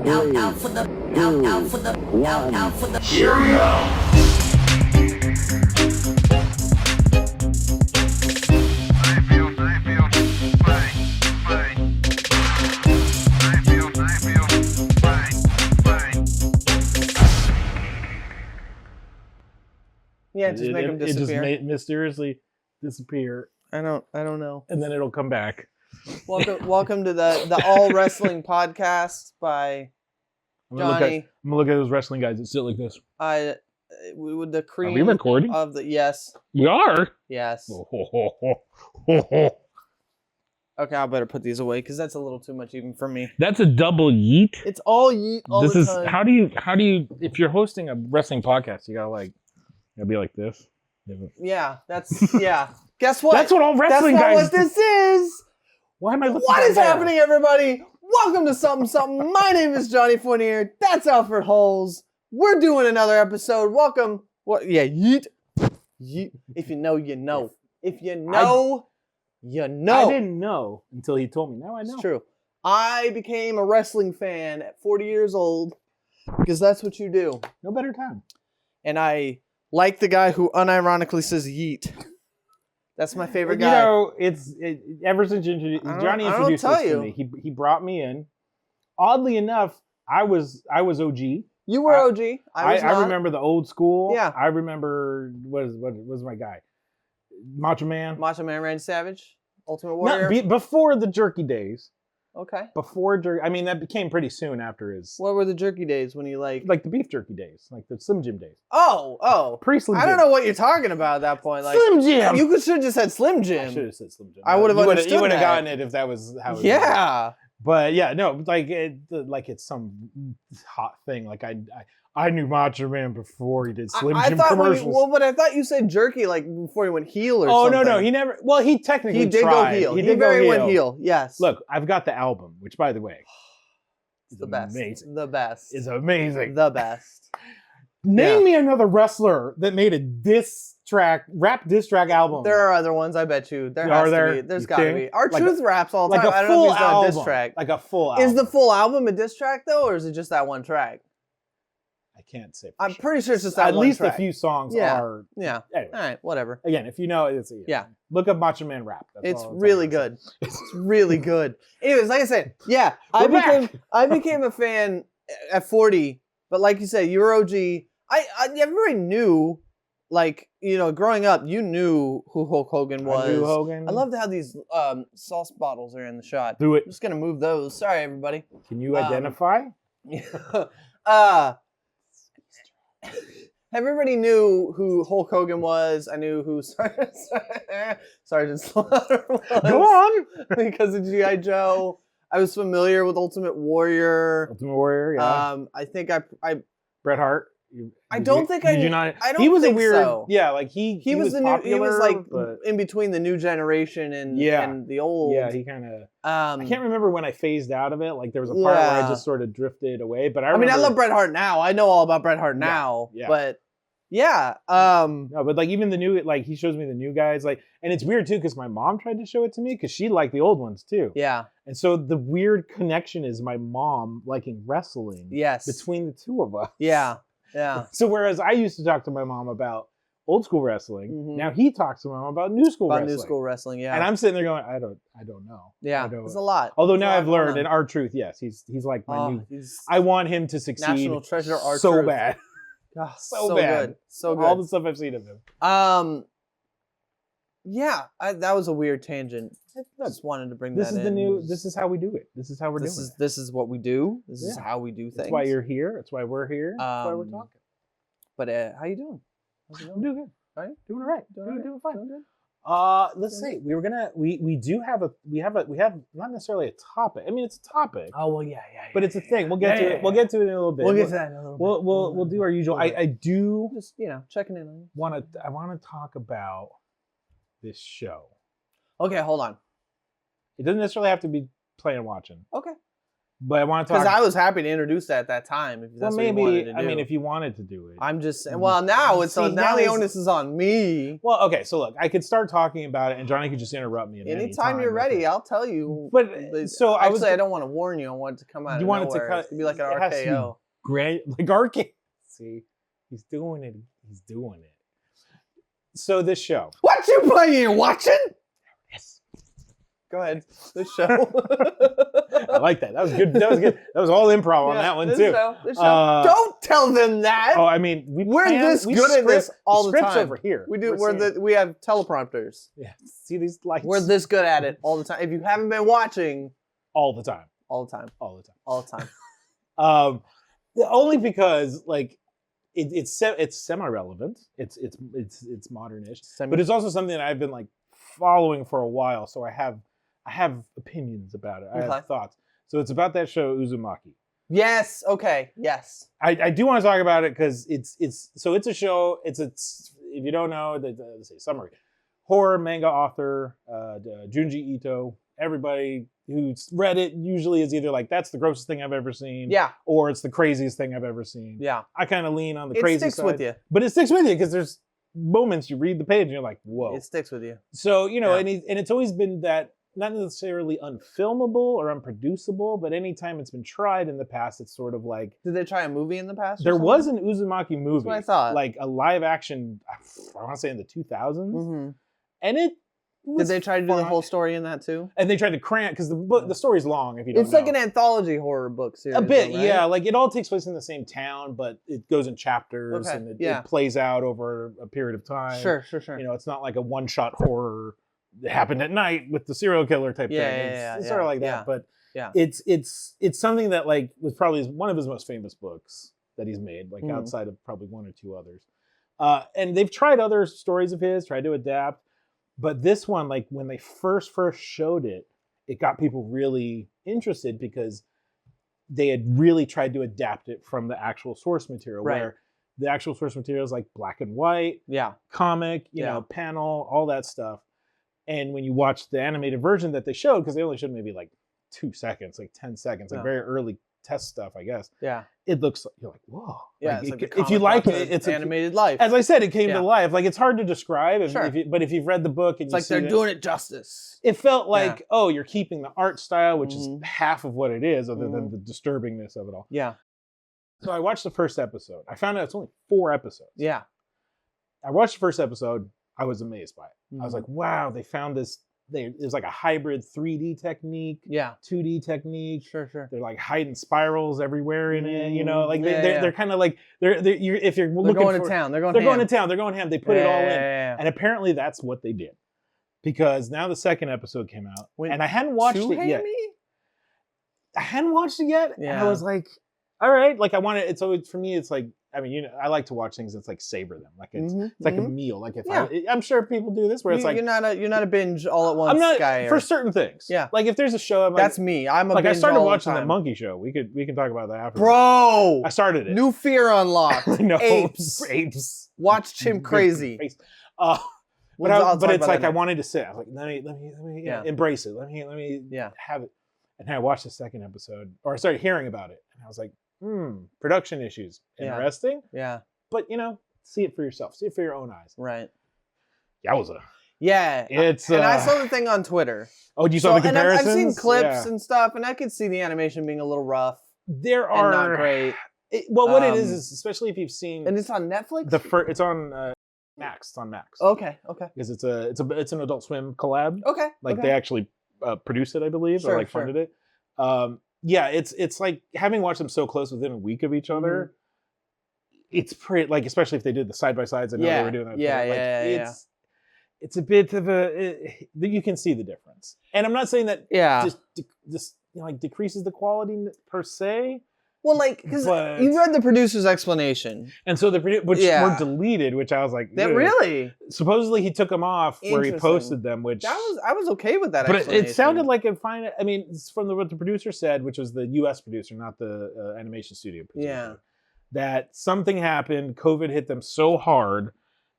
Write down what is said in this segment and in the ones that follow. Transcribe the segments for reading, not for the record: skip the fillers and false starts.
out for the, out for the, out for the. Here we go. Yeah, just make them disappear. It just mysteriously disappear. I don't know. And then it'll come back. Welcome to the All Wrestling Podcast by Johnny. I'm gonna look at those wrestling guys that sit like this. With the cream. Are we recording? Of the yes. We are. Yes. Okay, I better put these away because that's a little too much even for me. that's a double yeet. It's all yeet all This the is time. how do you if you're hosting a wrestling podcast, you gotta be like this. Yeah, yeah. Guess what? That's what all wrestling That's not guys what this is. Why am I looking What at is that? happening, everybody? Welcome to Sumptin-Sumptin. My name is Johnny Fournier. That's Alfred Holes. We're doing another episode. Welcome. What? Yeah, yeet. Yeet. If you know, you know. If you know, you know. I didn't know until he told me. Now I know. It's true. I became a wrestling fan at 40 years old because that's what you do. No better time. And I like the guy who unironically says yeet. That's my favorite guy. You know, ever since Johnny introduced this to me, he brought me in. Oddly enough, I was OG. You were OG. I remember the old school. Yeah. I remember what was my guy? Macho Man. Macho Man Randy Savage. Ultimate Warrior. No, before the jerky days. Okay. Before jerky, I mean that became pretty soon after his. What were the jerky days when he like the beef jerky days, like the Slim Jim days. Oh. Pre-Slim Jim. I don't know what you're talking about at that point. Like Slim Jim. You should have just said Slim Jim. I should have said Slim Jim. I would have understood You would have that. gotten it if that was how. It Yeah. Was. But yeah, no, it's some hot thing. Like I knew Macho Man before he did Slim Jim commercials. But I thought you said jerky like before he went heel or something. Oh no, he never. Well, he technically he did tried. go heel. He He did very go went heel. heel. Yes. Look, I've got the album, which by the way, is the best. amazing. The best. Is amazing. The best. Name me another wrestler that made a rap diss track album. There are other ones, I bet you. There's got to be. Our Truth raps all the time. I don't know if he's done a diss track. Like a full album. Is the full album a diss track though, or is it just that one track? I can't say. I'm pretty sure it's just that at one least track. a few songs Yeah. are. Yeah. Anyway. All right. Whatever. Again, if you know, yeah. Look up Macho Man rap. It's really good. It's really good. Anyways, like I said, yeah, I became a fan at 40. But like you said, you were OG. Everybody knew, growing up, you knew who Hulk Hogan was. I knew Hogan. I loved how these sauce bottles are in the shot. Do it. I'm just gonna move those. Sorry, everybody. Can you identify? Everybody knew who Hulk Hogan was. I knew who Sergeant Slaughter was. Go on. Because of G.I. Joe. I was familiar with Ultimate Warrior. Ultimate Warrior, yeah. I think I Bret Hart. I don't think Did you not? I don't he was think a weird. So. Yeah, like he was the popular, new. He was like but, in between the new generation and the old. Yeah, he kind of. I can't remember when I phazed out of it. Like there was a part where I just sort of drifted away. But I mean, I love Bret Hart now. I know all about Bret Hart now. Yeah. But yeah. No, but like even the new, like he shows me the new guys, like, and it's weird too because my mom tried to show it to me because she liked the old ones too. Yeah. And so the weird connection is my mom liking wrestling. Yes. Between the two of us. Yeah. Yeah. So whereas I used to talk to my mom about old school wrestling, now he talks to my mom about new school wrestling. New school wrestling, yeah. And I'm sitting there going, I don't know. Yeah, there's a lot. Although now I've learned in R-Truth, yes, he's like my new. I want him to succeed. National treasure R-Truth. So bad. Oh, so bad. Good. So good. All the stuff I've seen of him. Yeah, that was a weird tangent. I just wanted to bring that in. This is how we do it. This is how we're doing it. This is what we do. This is how we do things. That's why you're here. That's why we're here. That's why we're talking. But how you doing? I'm doing good. Right? Doing all right. Doing fine. Doing good. Let's see. We have not necessarily a topic. I mean, it's a topic. Oh well, yeah. But it's a thing. We'll get to it. We'll get to it in a little bit. We'll get to that in a little bit. We'll do our usual. I do just checking in on you. I want to talk about this show. Okay, hold on. It doesn't necessarily have to be playing watching. Okay. But I want to talk because I was happy to introduce that at that time. If that's what you wanted to do. I mean, if you wanted to do it. I'm just saying. Well, now it's See, now the it's- onus is on me. Well, okay, so look, I could start talking about it, and Johnny could just interrupt me. At any Anytime time you're with ready, it. I'll tell you. But so Actually, I don't want to warn you. I want it to come out You of want it to nowhere. cut- It's gonna be like an it has to be RKO. Great, like arcade. See, he's doing it. He's doing it. So this show. What you playing? Watching? Yes. Go ahead. This show. I like that. That was good. That was good. That was all improv on that one this too. This show. Don't tell them that. Oh, I mean, we're this good at this all the scripts time. over here. We do. We have teleprompters. Yeah. See these lights? We're this good at it all the time. If you haven't been watching, all the time. all the time, All the time. all the time. Only because like it's semi-relevant. It's modernish, but it's also something that I've been like following for a while. So I have opinions about it. I have thoughts. So it's about that show Uzumaki. Yes. Okay. Yes. I do want to talk about it because it's a show. It's if you don't know, let's say summary. Horror manga author Junji Ito. Everybody who's read it usually is either like, that's the grossest thing I've ever seen. Yeah. Or it's the craziest thing I've ever seen. Yeah. I kind of lean on the crazy side. It sticks with you. But it sticks with you because there's moments you read the page and you're like, whoa. It sticks with you. So, and it's always been that not necessarily unfilmable or unproducible, but anytime it's been tried in the past, it's sort of like... Did they try a movie in the past? There was an Uzumaki movie. That's what I thought. Like a live action, I want to say in the 2000s. Mm-hmm. And it Did they try to do the whole story in that too? And they tried to cram, because the story's long if you don't know. It's like an anthology horror book series. A bit, though, right? yeah. Like it all takes place in the same town, but it goes in chapters and it plays out over a period of time. Sure. It's not like a one-shot horror that happened at night with the serial killer type thing. It's sort of like that, but it's something that like was probably one of his most famous books that he's made, like outside of probably one or two others. And they've tried other stories of his, tried to adapt. But this one, like when they first showed it, it got people really interested because they had really tried to adapt it from the actual source material, where the actual source material is like black and white, comic, you know, panel, all that stuff. And when you watch the animated version that they showed, because they only showed maybe like 2 seconds, like 10 seconds, like very early test stuff, I guess. Yeah. It looks like, you're like, whoa. Yeah, like if you like it, it's animated life. As I said, it came to life. Like it's hard to describe, but if you've read the book and it's like they're doing it justice. It felt like, oh, you're keeping the art style, which is half of what it is, other than the disturbingness of it all. Yeah. So I watched the first episode. I found out it's only 4 episodes. Yeah. I watched the first episode. I was amazed by it. I was like, wow, they found this. There's like a hybrid 3D technique, 2D technique. Sure. They're like hiding spirals everywhere in it, you know. Like they're kind of like if you're looking going to town, they're going to town. They're going ham. They put it all in, and apparently that's what they did, because now the second episode came out, and I hadn't watched it yet. I hadn't watched it yet, and I was like, all right, like I want to. It's always for me. It's like, I mean, you know, I like to watch things that's like savor them, like it's like a meal. Like if I'm sure people do this, where it's like you're not a binge all at once. I'm not guy for certain things. Yeah, like if there's a show, I'm like, that's me. I'm a like binge I started all watching the the Monkey Show. We can talk about that after. Bro, I started it. New fear unlocked. No, apes. Watch Chimp Crazy. But it's like I wanted to sit. I was like, let me embrace it. Let me have it. And then I watched the second episode, or I started hearing about it, and I was like, production issues. Interesting. Yeah. But, you know, see it for yourself. See it for your own eyes. Right. Yowza. Yeah. It's and I saw the thing on Twitter. Oh, you saw the comparisons? I've seen clips and stuff, and I could see the animation being a little rough. There are not great. What it is especially if you've seen, and it's on Netflix. It's on Max. It's on Max. Okay. Because it's an Adult Swim collab. Okay. Like they actually produced it, I believe, or like funded it. Yeah, it's like having watched them so close within a week of each other. It's pretty, like, especially if they did the side by sides. I know they were doing that. It's a bit of you can see the difference, and I'm not saying that just like decreases the quality per se. Well, like, because you read the producer's explanation, and so which were deleted, which I was like, that really supposedly he took them off where he posted them, which I was okay with that. But it sounded like a fine. I mean, it's from what the producer said, which was the U.S. producer, not the animation studio producer. Yeah, that something happened. COVID hit them so hard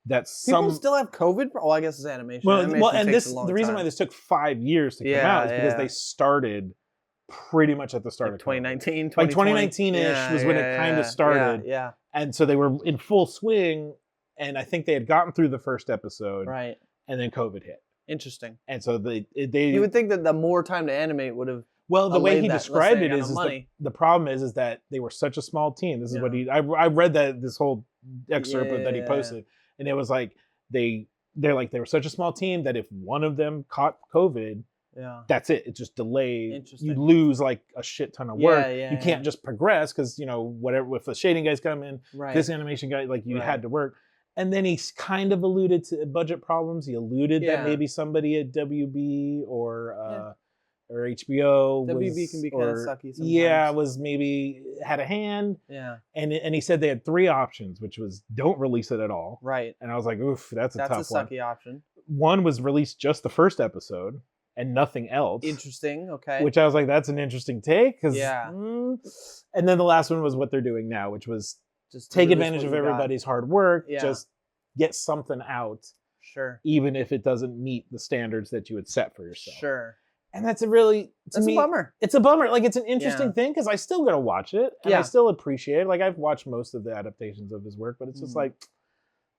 that people still have COVID. Well, I guess it's animation. Well, and the reason why this took 5 years to come out is because they started pretty much at the start like of 2019, like 2019-ish was when it kind of started. Yeah. And so they were in full swing, and I think they had gotten through the first episode. Right. And then COVID hit. Interesting. And so they you would think that the more time to animate would have. Well, the way he described it is the problem is that they were such a small team. This is what I read this whole excerpt that he posted, and it was like they were such a small team that if one of them caught COVID, that's it. It just delayed. You lose like a shit ton of work. You can't just progress because whatever, if the shading guys come in, this animation guy, like you had to work. And then he kind of alluded to budget problems. He alluded that maybe somebody at WB or HBO WB can be kind of sucky sometimes. Yeah, was maybe had a hand. Yeah. And he said they had 3 options, which was don't release it at all. Right. And I was like, oof, that's a tough one. That's a sucky option. One was release just the first episode and nothing else. Interesting. Okay. Which I was like, that's an interesting take. Yeah. And then the last one was what they're doing now, which was just take advantage of everybody's hard work. Yeah. Just get something out. Sure. Even if it doesn't meet the standards that you had set for yourself. Sure. And that's a really, that's a bummer. It's a bummer. Like, it's an interesting thing because I still gotta watch it. And I still appreciate it. Like, I've watched most of the adaptations of his work, but it's just like,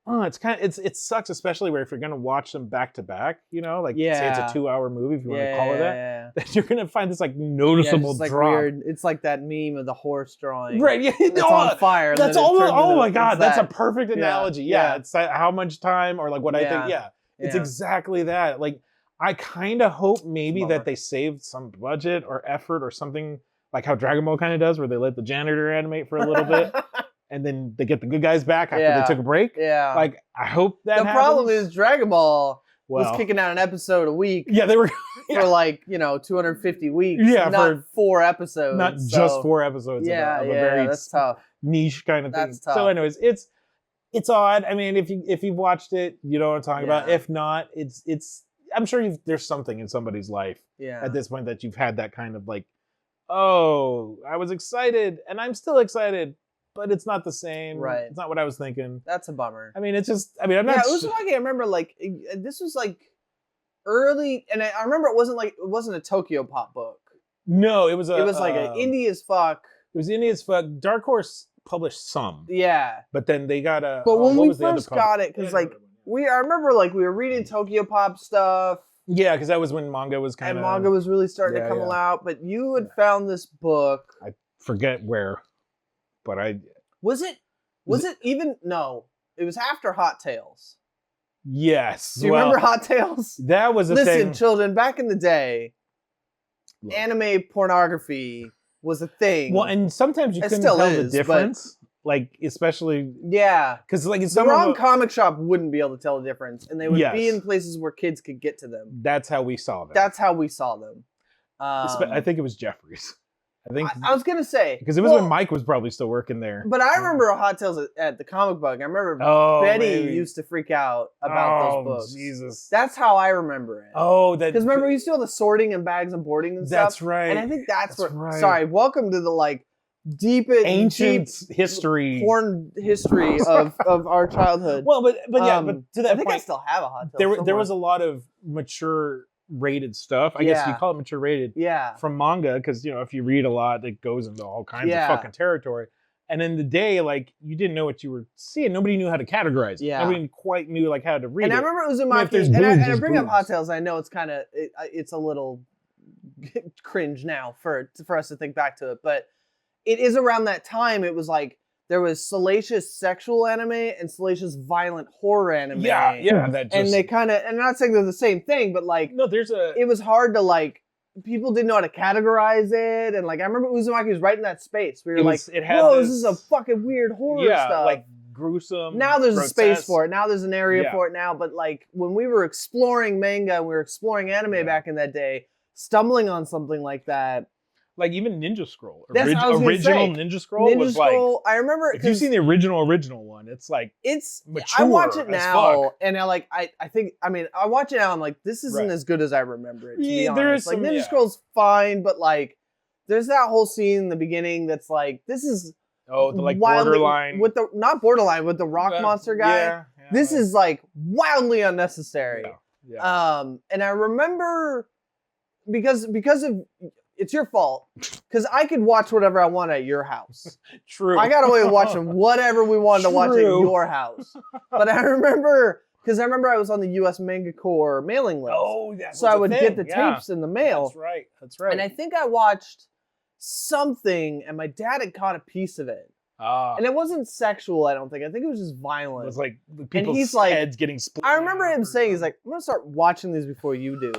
it's kind of, it sucks, especially where if you're gonna watch them back to back, like say it's a 2-hour movie, if you want to call it that you're gonna find this like noticeable like drop. Weird. It's like that meme of the horse drawing. Right, yeah. It's on fire. That's all. Oh my God, that's a perfect analogy. Yeah, it's how much time or like what I think. Yeah, it's exactly that. Like, I kind of hope maybe that they saved some budget or effort or something like how Dragon Ball kind of does, where they let the janitor animate for a little bit. And then they get the good guys back after they took a break. Yeah. Like, I hope that happens. Problem is Dragon Ball was kicking out an episode a week. Yeah, they were. For like, 250 weeks. Yeah. Not 4 episodes. Not just 4 episodes of a very that's tough. Niche kind of thing. That's tough. So anyways, it's odd. I mean, if you've watched it, you know what I'm talking about. If not, it's I'm sure there's something in somebody's life at this point that you've had that kind of like, oh, I was excited and I'm still excited. But it's not the same. Right. It's not what I was thinking. That's a bummer. I mean, it's just, I'm not... Yeah, Uzumaki, I remember, like, this was, like, early, and I remember it wasn't a Tokyo Pop book. No, it was like an indie as fuck. It was indie as fuck. Dark Horse published some. Yeah. But then they got a... But when we first got it, because, like, I remember, like, we were reading Tokyo Pop stuff. Yeah, because that was when manga was kind of... And manga was really starting to come out, but you had found this book. I forget where. But was it even no? It was after Hot Tales. Yes. Do you remember Hot Tales? That was a thing. Listen, children, back in the day, anime pornography was a thing. Well, and sometimes you couldn't tell the difference. Like, especially because like the wrong comic shop wouldn't be able to tell the difference, and they would be in places where kids could get to them. That's how we saw them. I think it was Jeffries. I was gonna say because it was when Mike was probably still working there. But I remember Hot Tales at the comic book. I remember Betty used to freak out about those books. Jesus, that's how I remember it. Oh, that because remember we used to do all the sorting and bags and boarding and stuff. That's right. And I think that's where. Right. Sorry, welcome to the like ancient history, porn history of our childhood. Well, but to that point, I still have a Hot Tales. There was a lot of mature rated stuff. I guess you call it mature rated. Yeah. From manga, because if you read a lot, it goes into all kinds of fucking territory. And in the day, like you didn't know what you were seeing. Nobody knew how to categorize it. Yeah. Nobody quite knew like how to read it. And I remember Uzumaki, and I bring up Hot Tales. I know it's kind of it's a little cringe now for us to think back to it, but it is around that time. It was like there was salacious sexual anime and salacious violent horror anime. Yeah. And they kind of, and I'm not saying they're the same thing, but like, no, it was hard to like, people didn't know how to categorize it. And like, I remember Uzumaki was right in that space. We were whoa, this is a fucking weird horror stuff. Like gruesome. Now there's a space for it. Now there's an area for it now. But like, when we were exploring manga, we were exploring anime back in that day, stumbling on something like that. Like even Ninja Scroll, original Ninja Scroll was like. I remember if you've seen the original one, it's like mature. I watch it now, and I think I watch it now. I'm like, this isn't as good as I remember it. To be honest, there is like Ninja Scroll's fine, but like, there's that whole scene in the beginning that's like, this is the like borderline with the not borderline with the rock monster guy. Yeah, this is like wildly unnecessary. Yeah. And I remember because of it's your fault because I could watch whatever I want at your house. True. I got away with watching whatever we wanted to watch at your house. But I remember I was on the U.S. Manga Corps mailing list. Oh, that's so I would get the tapes in the mail. That's right. And I think I watched something, and my dad had caught a piece of it. And it wasn't sexual, I don't think. I think it was just violent. It was like people's heads getting split. I remember him saying, he's like, I'm going to start watching these before you do.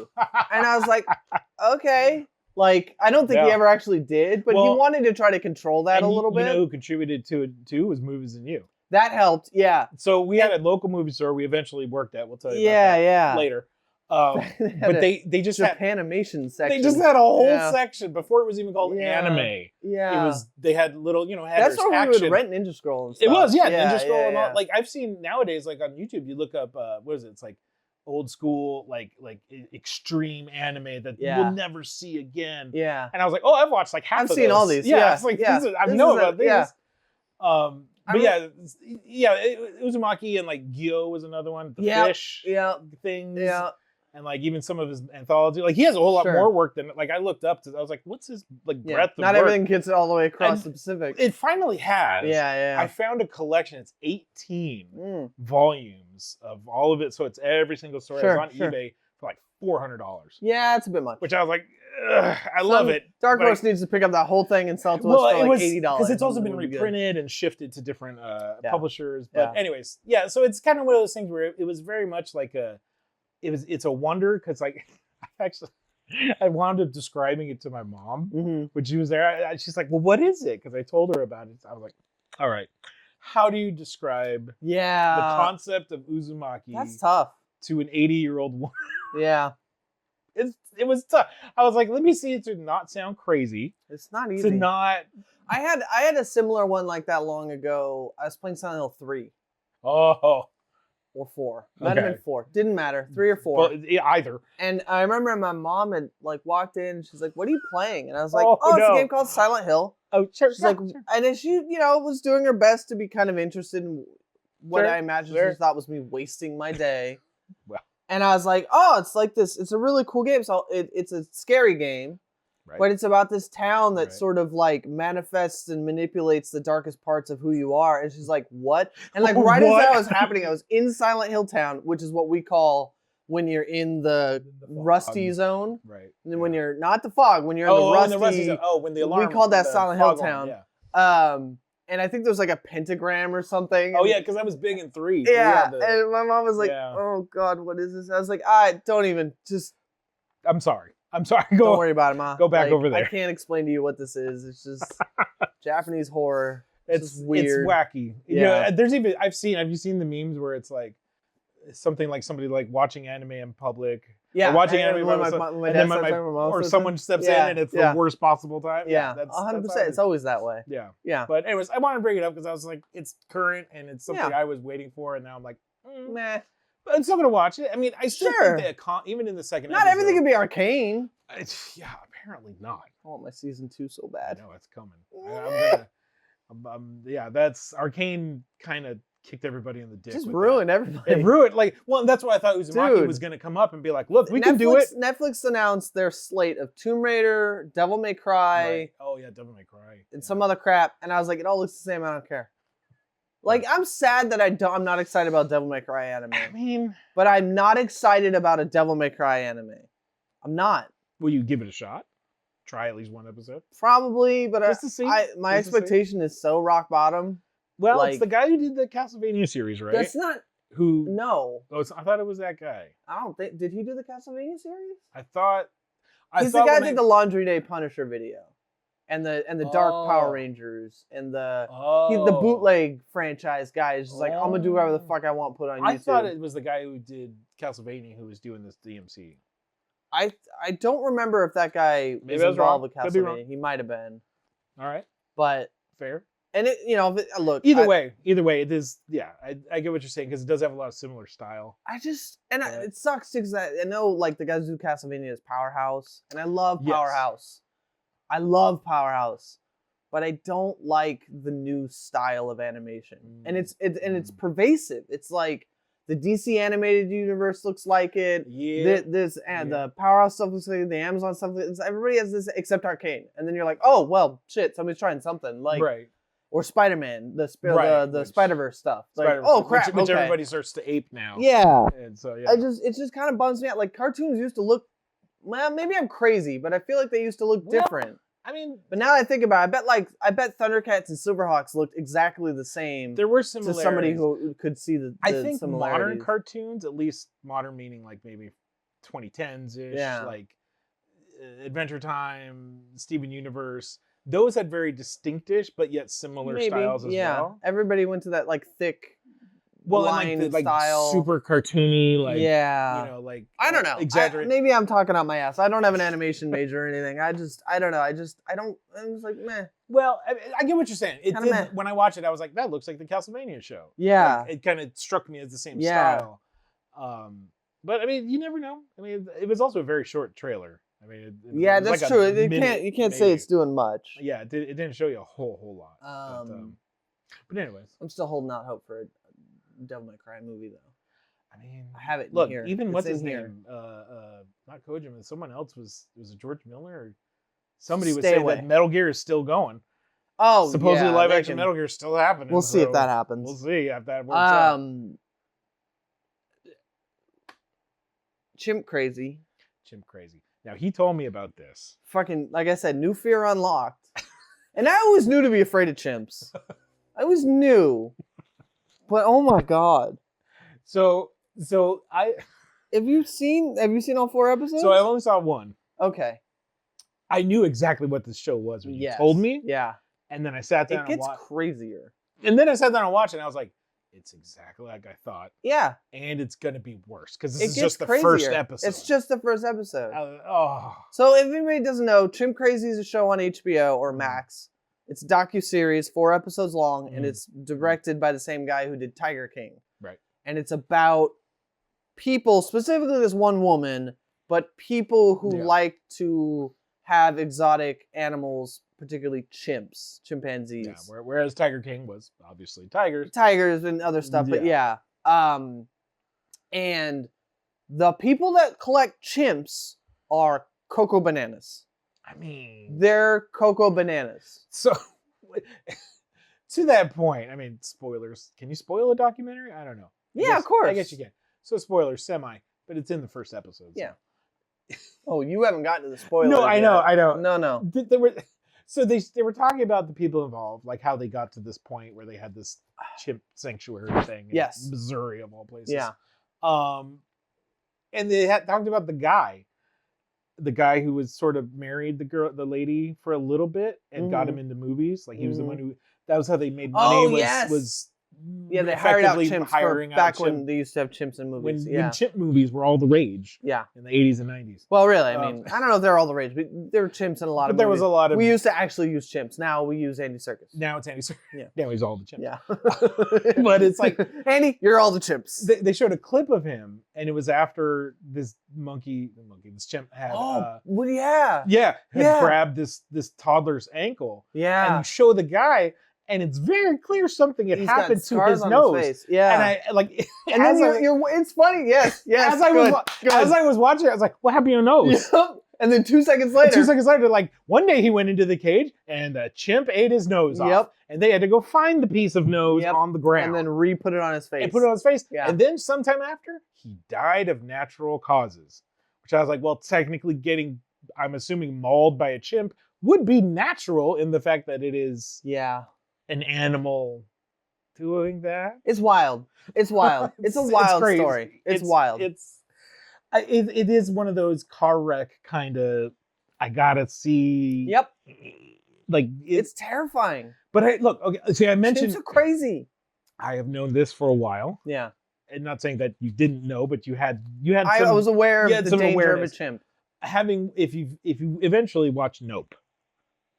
And I was like, okay. Like, I don't think he ever actually did, but he wanted to try to control that a little bit. You know who contributed to it too was Movies and You. That helped, yeah. So we had a local movie store we eventually worked at. We'll tell you about that later. But they just had Japanimation section. They just had a whole section before it was even called anime. Yeah, it was. They had little, headers. That's where we would rent Ninja Scroll and stuff. It was, Ninja Scroll and all. Like I've seen nowadays, like on YouTube, you look up what is it? It's like old school, like extreme anime that you'll never see again. Yeah, and I was like, oh, I've watched like half. I've seen all these. Yeah, it's like I know about these. Yeah. But Uzumaki and like Gyo was another one. The fish things. Yeah. And like even some of his anthology, like he has a whole lot more work than like I looked up to. I was like, what's his like breadth of work? Not everything gets all the way across the Pacific. It finally has. Yeah. I found a collection. It's 18 volumes of all of it. So it's every single story. It's on eBay for like $400. Yeah, it's a bit much. Which I was like, I love it. Dark Horse needs to pick up that whole thing and sell it to us for like $80. Because it's also been reprinted and shifted to different publishers. But anyways, so it's kind of one of those things where it was very much like it's a wonder because like I wound up describing it to my mom when she was there. She's like, well, what is it? Because I told her about it. I was like, all right, how do you describe the concept of Uzumaki? That's tough. To an 80-year-old woman. Yeah. It was tough. I was like, let me see it to not sound crazy. It's not easy. To not. I had a similar one like that long ago. I was playing Silent Hill 3. Oh. Or 4. Might have been 4. Didn't matter. 3 or 4. Well, either. And I remember my mom had like walked in. She's like, "What are you playing?" And I was like, "Oh, it's a game called Silent Hill." Oh, sure. She's like, and then she, was doing her best to be kind of interested in what I imagined she thought was me wasting my day. Well. And I was like, "Oh, it's like this. It's a really cool game. So it's a scary game." Right. But it's about this town that sort of like manifests and manipulates the darkest parts of who you are. And she's like, what? And like right as that was happening, I was in Silent Hill Town, which is what we call when you're in the rusty zone. Right. And then when you're not the fog, when you're in the rusty zone. Oh, when the alarm. We called that Silent Hill Town. And I think there's like a pentagram or something. Oh yeah, because that was big in 3. Yeah. And my mom was like, oh God, what is this? I was like, don't even I'm sorry. Don't worry about it, Ma. Go back over there. I can't explain to you what this is. It's just Japanese horror. It's weird. It's wacky. Yeah. There's even have you seen the memes where it's like something like somebody like watching anime in public. Yeah. Or watching anime or someone steps in and it's the worst possible time. Yeah. 100%. It's always that way. Yeah. Yeah. But anyways, I want to bring it up because I was like, it's current and it's something I was waiting for, and now I'm like, meh. But I'm still gonna watch it. I mean, I still think that even in the second not everything can be arcane. Apparently not. I want my season 2 so bad. I know it's coming. That's Arcane kind of kicked everybody in the dick. Just ruined everybody. It ruined that's why I thought Uzumaki was gonna come up and be like, look, we can do it. Netflix announced their slate of Tomb Raider, Devil May Cry. Right. Oh yeah, Devil May Cry. And some other crap. And I was like, it all looks the same. I don't care. Like, I'm sad that I'm not excited about Devil May Cry anime. I mean... But I'm not excited about a Devil May Cry anime. I'm not. Will you give it a shot? Try at least one episode? Probably, but just to see. My expectation is so rock bottom. Well, it's the guy who did the Castlevania series, right? That's not... Who... No. Oh, I thought it was that guy. I don't think... Did he do the Castlevania series? I thought... He's the guy that did the Laundry Day Punisher video. And the Dark Power Rangers and the bootleg franchise guy is just like, I'm gonna do whatever the fuck I want, put on YouTube. I thought it was the guy who did Castlevania who was doing this DMC. I don't remember if that guy was involved with Castlevania. He might have been. All right, but fair. And it, look. Either way, it is. Yeah, I get what you're saying because it does have a lot of similar style. It sucks too because I know like the guys who do Castlevania is Powerhouse, and I love Powerhouse. I love Powerhouse, but I don't like the new style of animation, and it's pervasive. It's like The DC animated universe looks like it. Yeah. The Powerhouse stuff looks like it. The Amazon stuff. Everybody has this except Arcane. And then you're like, oh, well, shit, somebody's trying something. Like, right. Or Spider-Man, the Spider-Verse stuff. Like, Spider-Verse, oh, crap, which everybody starts to ape now. Yeah. And so, yeah. It just kind of bums me out. Like, cartoons used to look, well, maybe I'm crazy, but I feel like they used to look different. I mean, but now that I think about it, I bet Thundercats and Silverhawks looked exactly the same. There were similarities. To somebody who could see the I think similarities. Modern cartoons, at least modern meaning like maybe 2010s-ish, like Adventure Time, Steven Universe, those had very distinct-ish but yet similar styles as well. Everybody went to that like thick line and style, super cartoony, like I don't know. Exaggerate. Maybe I'm talking out my ass. I don't have an animation major or anything. I don't know. I was like, meh. Well, I get what you're saying. It did, when I watched it, I was like, that looks like the Castlevania show. Yeah. Like, it kind of struck me as the same style. But I mean, you never know. I mean, it was also a very short trailer. I mean, that's like true. You can't say it's doing much. Yeah, it didn't show you a whole lot. But anyways, I'm still holding out hope for a Devil May Cry movie though. I mean, I have it. Look, here. even what's his here. name? Not Kojima. Someone else was it George Miller or somebody was saying that Metal Gear is still going. Oh, supposedly live action Metal Gear is still happening. We'll see if that happens. We'll see if that works out. Chimp Crazy. Now he told me about this. Fucking, like I said, new fear unlocked. And I always knew to be afraid of chimps. I always knew. But oh my god. So Have you seen all 4 episodes? So I only saw one. Okay. I knew exactly what this show was when you told me. Yeah. And then I sat down and watched. It gets crazier. And then I sat down and watched it and I was like, it's exactly like I thought. Yeah. And it's going to be worse because this is just the first episode. It's just the first episode. Oh. So if anybody doesn't know, Chimp Crazy is a show on HBO or Max. It's a docuseries, 4 episodes long, and it's directed by the same guy who did Tiger King. Right. And it's about people, specifically this one woman, but people who like to have exotic animals, particularly chimpanzees. Yeah, whereas Tiger King was obviously tigers. Tigers and other stuff, but and the people that collect chimps are cocoa bananas. I mean, they're cocoa bananas. So, to that point, I mean, spoilers. Can you spoil a documentary? I don't know. Of course. I guess you can. So, spoilers, semi, but it's in the first episode. So. Yeah. Oh, you haven't gotten to the spoilers. No, I know. No. They were talking about the people involved, like how they got to this point where they had this chimp sanctuary thing in Missouri of all places. Yeah. And they talked about the guy who was sort of married the lady for a little bit and got him into movies. Like he was the one who, that was how they made money. They hired out chimps back when they used to have chimps in movies. When chimp movies were all the rage. Yeah. In the 80s and 90s. Well, really, I mean, I don't know if they're all the rage, but there were chimps in a lot of movies. There was a lot of... We used to actually use chimps. Now we use Andy Serkis. Now it's Andy Serkis. Yeah. Now he's all the chimps. Yeah. But it's like... Andy, you're all the chimps. They showed a clip of him, and it was after this chimp had... grabbed this toddler's ankle. Yeah. And you show the guy... And it's very clear something had happened to his nose. His face. Yeah. And I like. And then it's funny. Yes. As I was watching, I was like, "What happened to your nose?" Yep. And then 2 seconds later. Like one day he went into the cage and a chimp ate his nose off. And they had to go find the piece of nose on the ground. And then re-put it on his face. And put it on his face. Yeah. And then sometime after, he died of natural causes. Which I was like, well, technically I'm assuming mauled by a chimp would be natural in the fact that it is. Yeah. An animal doing that. It's wild. It's wild. It's a wild story. It's wild. It is one of those car wreck kind of. I gotta see. Yep. Like it's terrifying. But look. Okay. See, I mentioned. Chimps are crazy. I have known this for a while. Yeah. And not saying that you didn't know, but you had. I was aware of the danger of a chimp. If you eventually watch Nope.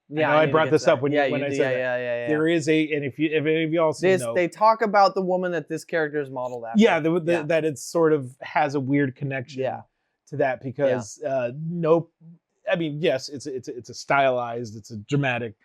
Yeah, I brought this up when I said that. There is if any of y'all see Nope, they talk about the woman that this character is modeled after. Yeah, that it sort of has a weird connection to that because Nope. I mean, yes, it's a stylized, it's a dramatic,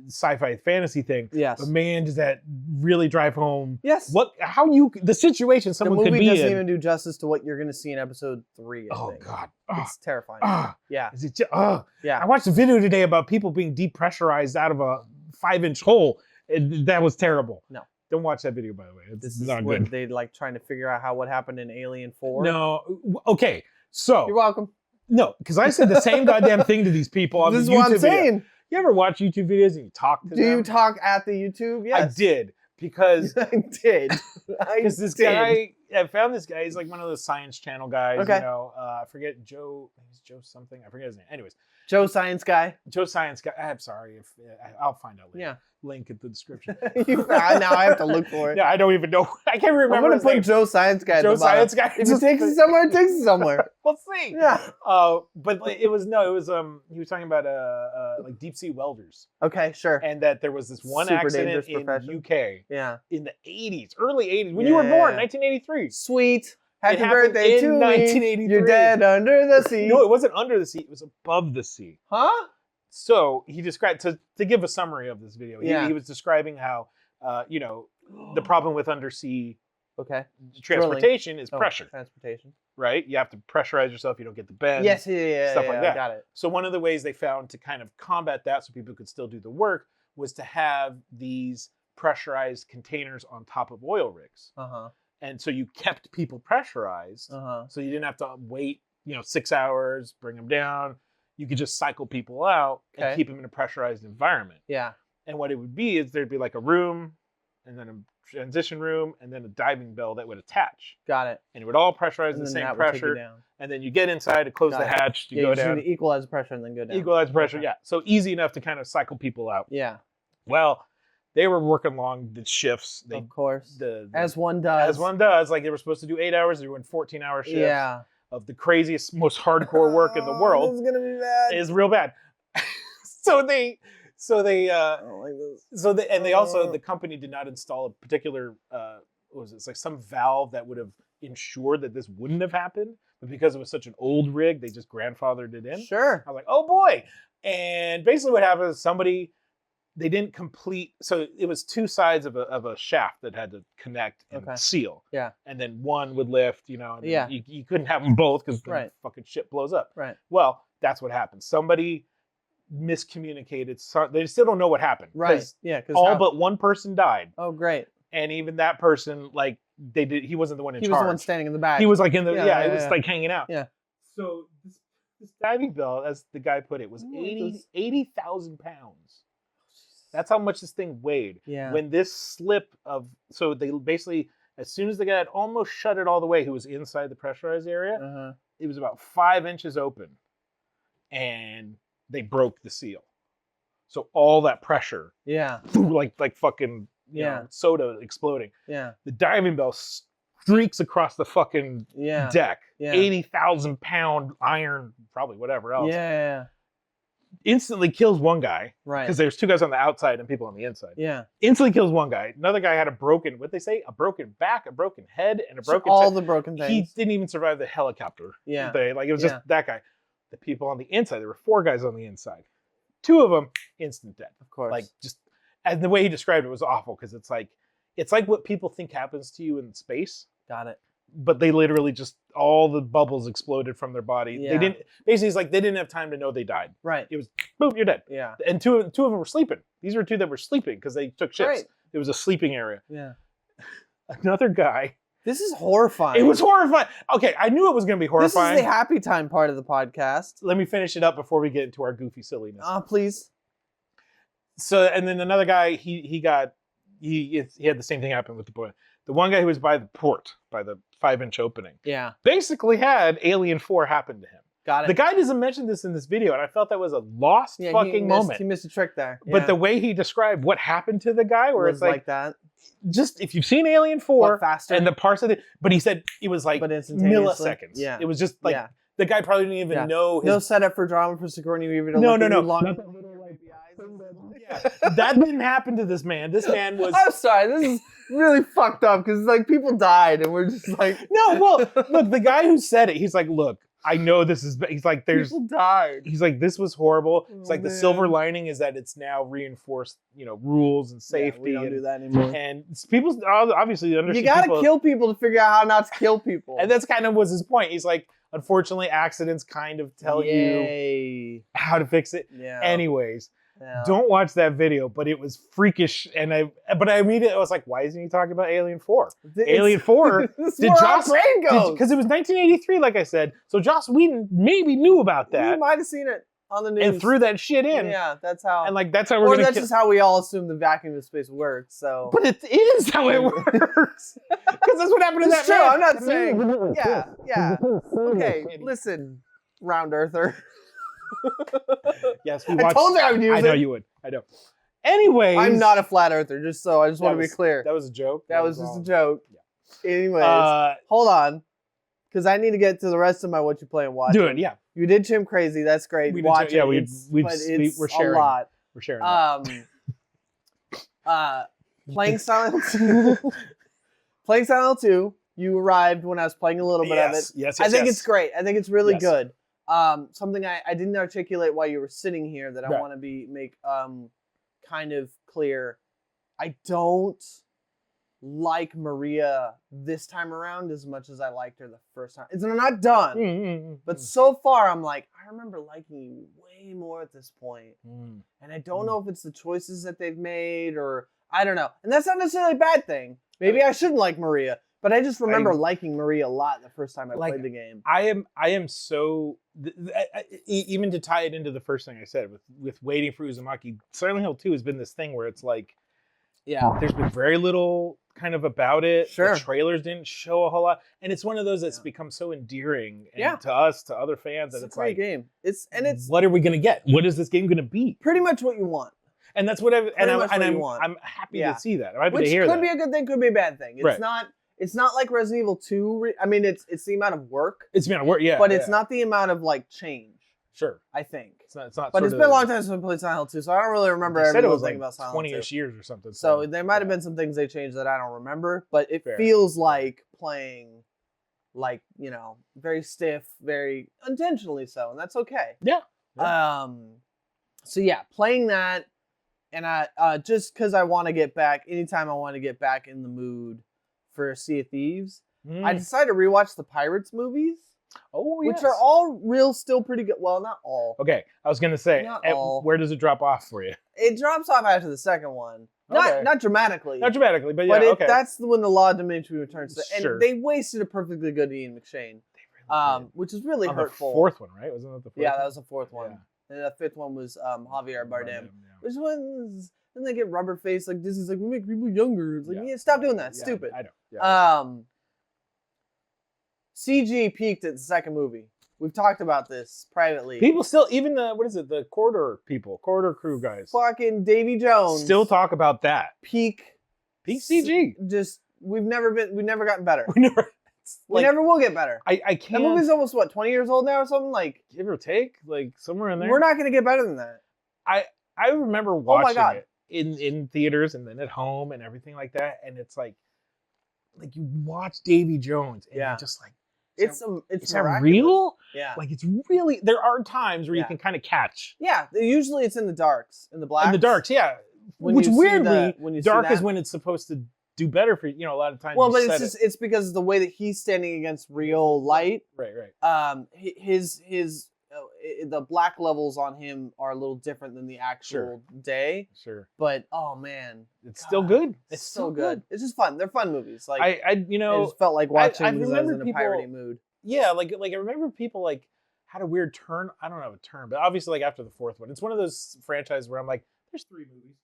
sci-fi fantasy thing. Yes. But man, does that really drive home Yes. the situation someone could be in. The movie doesn't even do justice to what you're going to see in episode 3. I think. God. It's terrifying. Yeah. I watched a video today about people being depressurized out of a 5-inch hole. That was terrible. No. Don't watch that video, by the way. It's not what, good. They like trying to figure out what happened in Alien 4. No. Okay. So. You're welcome. No, because I said the same goddamn thing to these people on the YouTube This is what I'm saying. Video. You ever watch YouTube videos and you talk to them? Do you talk at the YouTube? Yes. I did. Because I did. Because this guy, I found this guy. He's like one of those Science Channel guys. Okay. You know, I forget Joe. He's Joe something. I forget his name. Anyways, Joe Science Guy. Joe Science Guy. I'm sorry if I'll find out later. Yeah. Link in the description. Now I have to look for it. Yeah, I don't even know. I can't remember. I'm gonna his put name. Joe Science Guy. Joe Science Guy. If it takes you somewhere, it takes you somewhere. We'll see. Yeah. But it was he was talking about like deep sea welders. Okay, sure. And that there was this one Super accident dangerous in profession. UK. Yeah. In the 80s, early 80s, when you were born, 1983. Sweet. Happy happened birthday in to 1983. me. You're dead under the sea. No, it wasn't under the sea. It was above the sea. Huh? So he described, to give a summary of this video, he was describing how, the problem with undersea transportation is pressure. Transportation. Right? You have to pressurize yourself. You don't get the bend. Yes, stuff like that. Got it. So one of the ways they found to kind of combat that so people could still do the work was to have these pressurized containers on top of oil rigs. Uh-huh. And so you kept people pressurized. Uh-huh. So you didn't have to wait, 6 hours, bring them down. You could just cycle people out and keep them in a pressurized environment. Yeah. And what it would be is there'd be like a room and then a transition room and then a diving bell that would attach. Got it. And it would all pressurize the same pressure. And then you get inside to close the hatch, you go down. You equalize the pressure and then go down. Equalize pressure, yeah. So easy enough to kind of cycle people out. Yeah. Well, they were working long the shifts. Of course. As one does. As one does. Like they were supposed to do 8 hours, they were doing 14-hour shifts. Yeah. Of the craziest, most hardcore work in the world. This is gonna be bad. It's real bad. They also, the company did not install a particular, it's like some valve that would have ensured that this wouldn't have happened. But because it was such an old rig, they just grandfathered it in. Sure. I was like, oh boy. And basically what happened is they didn't complete, so it was two sides of a shaft that had to connect and seal. Yeah. And then one would lift, and yeah. you couldn't have them both because the fucking shit blows up. Right. Well, that's what happened. Somebody miscommunicated. They still don't know what happened. Right. Yeah. But one person died. Oh, great. And even that person, like, he wasn't the one in charge. He was the one standing in the back. He was like in the, it was like hanging out. Yeah. So this diving bell, as the guy put it, was 80,000 pounds. That's how much this thing weighed. Yeah. When this slip so they basically, as soon as the guy had almost shut it all the way, who was inside the pressurized area, it was about 5 inches open, and they broke the seal. So all that pressure, like fucking, soda exploding. Yeah. The diving bell streaks across the fucking deck. Yeah. 80,000 pound iron, probably whatever else. Yeah. Instantly kills one guy. Right. Because there's two guys on the outside and people on the inside. Yeah. Instantly kills one guy. Another guy had a broken back, a broken head, and a broken the broken things. He didn't even survive the helicopter. Yeah. It was just that guy. The people on the inside, there were 4 guys on the inside. 2 of them, instant death. Of course. Like, just, and the way he described it was awful, because it's like what people think happens to you in space. Got it. But they literally just, all the bubbles exploded from their body. Yeah. Basically, it's like they didn't have time to know they died. Right. It was, boom, you're dead. Yeah. And two of them were sleeping. These were 2 that were sleeping because they took shifts. Right. It was a sleeping area. Yeah. Another guy. This is horrifying. It was horrifying. Okay, I knew it was going to be horrifying. This is the happy time part of the podcast. Let me finish it up before we get into our goofy silliness. Please. So, and then another guy, he had the same thing happen with the boy. The one guy who was by the port, by the 5-inch opening, basically had Alien 4 happen to him. Got it. The guy doesn't mention this in this video, and I felt that was a lost moment. He missed a trick there. But the way he described what happened to the guy, where it's like that. Just if you've seen Alien 4 faster. And the parts of it, but he said it was like milliseconds. Yeah. It was just like the guy probably didn't even know. No setup for drama for Sigourney Weaver to No. That didn't happen to this man. This man was. I'm sorry. This is really fucked up because like people died and we're just like. No, well, look, the guy who said it, he's like, look, I know this is. He's like, there's. People died. He's like, this was horrible. It's like man. the silver lining is that it's now reinforced, rules and safety. We don't do that anymore. And people obviously understand. You gotta kill people to figure out how not to kill people. And that's kind of was his point. He's like, unfortunately, accidents kind of tell you how to fix it. Yeah. Anyways. Don't watch that video, but it was freakish, and I immediately was like, why isn't he talking about Alien 4? Alien 4 did Joss because it was 1983, like I said, so Joss Whedon maybe knew about that. He might have seen it on the news and threw that shit in. Yeah, that's how. And like that's how we're gonna. That's just how we all assume the vacuum of space works. So, but it is how it works because that's what happened to that man. Man. I'm not saying. Yeah. Okay, listen, round earther. Yes, we watched. I told you I would use it. I know you would. I know. Anyways, I'm not a flat earther. I just want to be clear. That was a joke. That was just a joke. Yeah. Anyways, hold on, because I need to get to the rest of my What You Playin Watchin. Do it. Yeah. You did Chimp Crazy. That's great. Watch it. Yeah, we're sharing a lot. We're sharing. Playing Silent Hill. Playing Silent Hill 2. You arrived when I was playing a little bit of it. Yes. I think it's great. I think it's really good. Something I didn't articulate while you were sitting here that I want to make kind of clear. I don't like Maria this time around as much as I liked her the first time. It's not done, but so far I'm like, I remember liking you way more at this point. And I don't know if it's the choices that they've made or I don't know. And that's not necessarily a bad thing. Maybe I shouldn't like Maria. But I just remember liking Maria a lot the first time I played the game. I am so even to tie it into the first thing I said with waiting for Uzumaki. Silent Hill 2 has been this thing where it's like, there's been very little kind of about it. Sure, the trailers didn't show a whole lot, and it's one of those that's become so endearing to us, to other fans, that it's a great like game. It's what are we gonna get? What is this game gonna be? Pretty much what you want. And that's what I'm happy to see that. I'm happy to hear that. Which could be a good thing, could be a bad thing. It's not. It's not like Resident Evil 2. I mean, it's the amount of work. It's the amount of work, yeah. But it's not the amount of like change. Sure. I think. It's not. But it's been a long time since I played Silent Hill 2, so I don't really remember everything about Silent Hill 2. 20-ish years or something. So there might have been some things they changed that I don't remember, but it feels like playing, like, very stiff, very intentionally so, and that's okay. Yeah. So yeah, playing that, and I just because I want to get back. Anytime I want to get back in the mood for Sea of Thieves, I decided to rewatch the Pirates movies. Oh, yes. Which are all still pretty good. Well, not all. Okay, I was gonna say, where does it drop off for you? It drops off after the second one. Not dramatically. Not dramatically, but yeah, okay. That's when the law of diminishing returns. Sure. And they wasted a perfectly good Ian McShane, which is really hurtful. The fourth one, right? Wasn't that the fourth one? Yeah, that was the fourth one. Yeah. And the fifth one was Javier Bardem. Which one's... Then they get rubber face, like Disney's like, we make people younger. It's like, stop doing that. It's stupid. I know. Yeah. CG peaked at the second movie. We've talked about this privately. People still, even the corridor crew guys. Fucking Davy Jones. Still talk about that. Peak CG. Just, we've never gotten better. We never will get better. I can't. That movie's almost, 20 years old now or something? Like, give or take? Like, somewhere in there? We're not going to get better than that. I remember watching it in theaters and then at home and everything like that, and it's like you watch Davy Jones and you're just like, it's real? Yeah. Like, it's really, there are times where you can kind of catch. Yeah, usually it's in the darks, in the blacks. In the darks, yeah. Which weirdly, dark is when it's supposed to do better for you. A lot of times. Well, but it's because of the way that he's standing against real light. Right. The black levels on him are a little different than the actual day. Sure. But oh man, it's still good. It's still good. It's just fun. They're fun movies. Like I just felt like watching because I was in a piratey mood. Yeah, like I remember people like had a weird turn. I don't have a turn, but obviously like after the fourth one, it's one of those franchises where I'm like, there's 3 movies.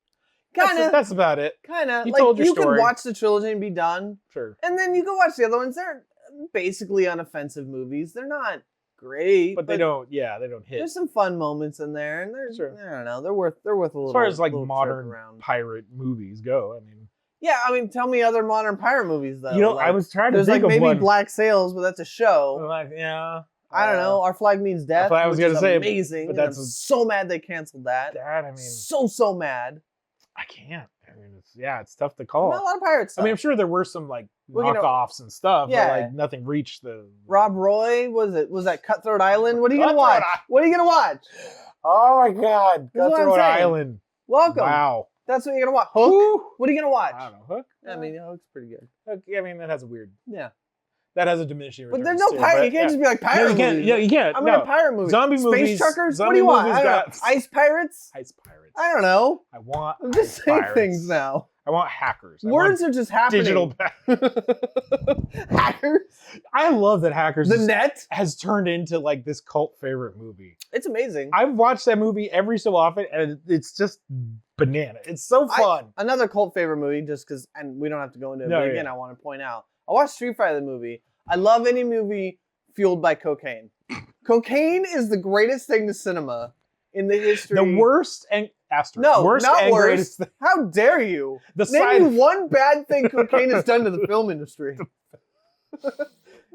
That's about it. Kinda. You told your story. You can watch the trilogy and be done. Sure. And then you can watch the other ones. They're basically unoffensive movies. They're not great, but they don't hit. There's some fun moments in there, and I don't know, they're worth a little. As far as like modern pirate movies go, I mean, tell me other modern pirate movies though. I was trying to think of maybe one. Black Sails, but that's a show. I don't know. Our Flag Means Death. I was going to say amazing. But I'm so mad they canceled that. That so mad. I can't. I mean, it's tough to call. Not a lot of pirate stuff. I mean, I'm sure there were some like Well, knockoffs and stuff, yeah. but like nothing reached the. Rob Roy, was that Cutthroat Island? What are you gonna watch? What are you gonna watch? Oh my God, That's what I'm Cutthroat saying. Island. Welcome. Wow. That's what you're gonna watch. Hook. Woo. What are you gonna watch? I don't know. Hook. I mean, Hook's pretty good. Hook. I mean, that has a weird. Yeah. That has a diminishing return. But there's no pirate. You can't just be like pirate movies. Yeah, you can't. I'm in a pirate movie. Zombie Space movies. truckers. Zombie What do you want? movies I don't know. got Ice pirates. Ice pirates. I don't know. I want. I'm just ice saying pirates. things now. I want hackers. Words are just happening. Digital Hackers. I love that Hackers. The Net has turned into like this cult favorite movie. It's amazing. I've watched that movie every so often, and it's just banana. It's so fun. Another cult favorite movie, just because, and we don't have to go into it. No, but again, I want to point out. I watched Street Fighter the movie. I love any movie fueled by cocaine. Cocaine is the greatest thing to cinema in the history. The worst and asterisk. No, worst not and worst. greatest thing. How dare you? The Name me one bad thing cocaine has done to the film industry.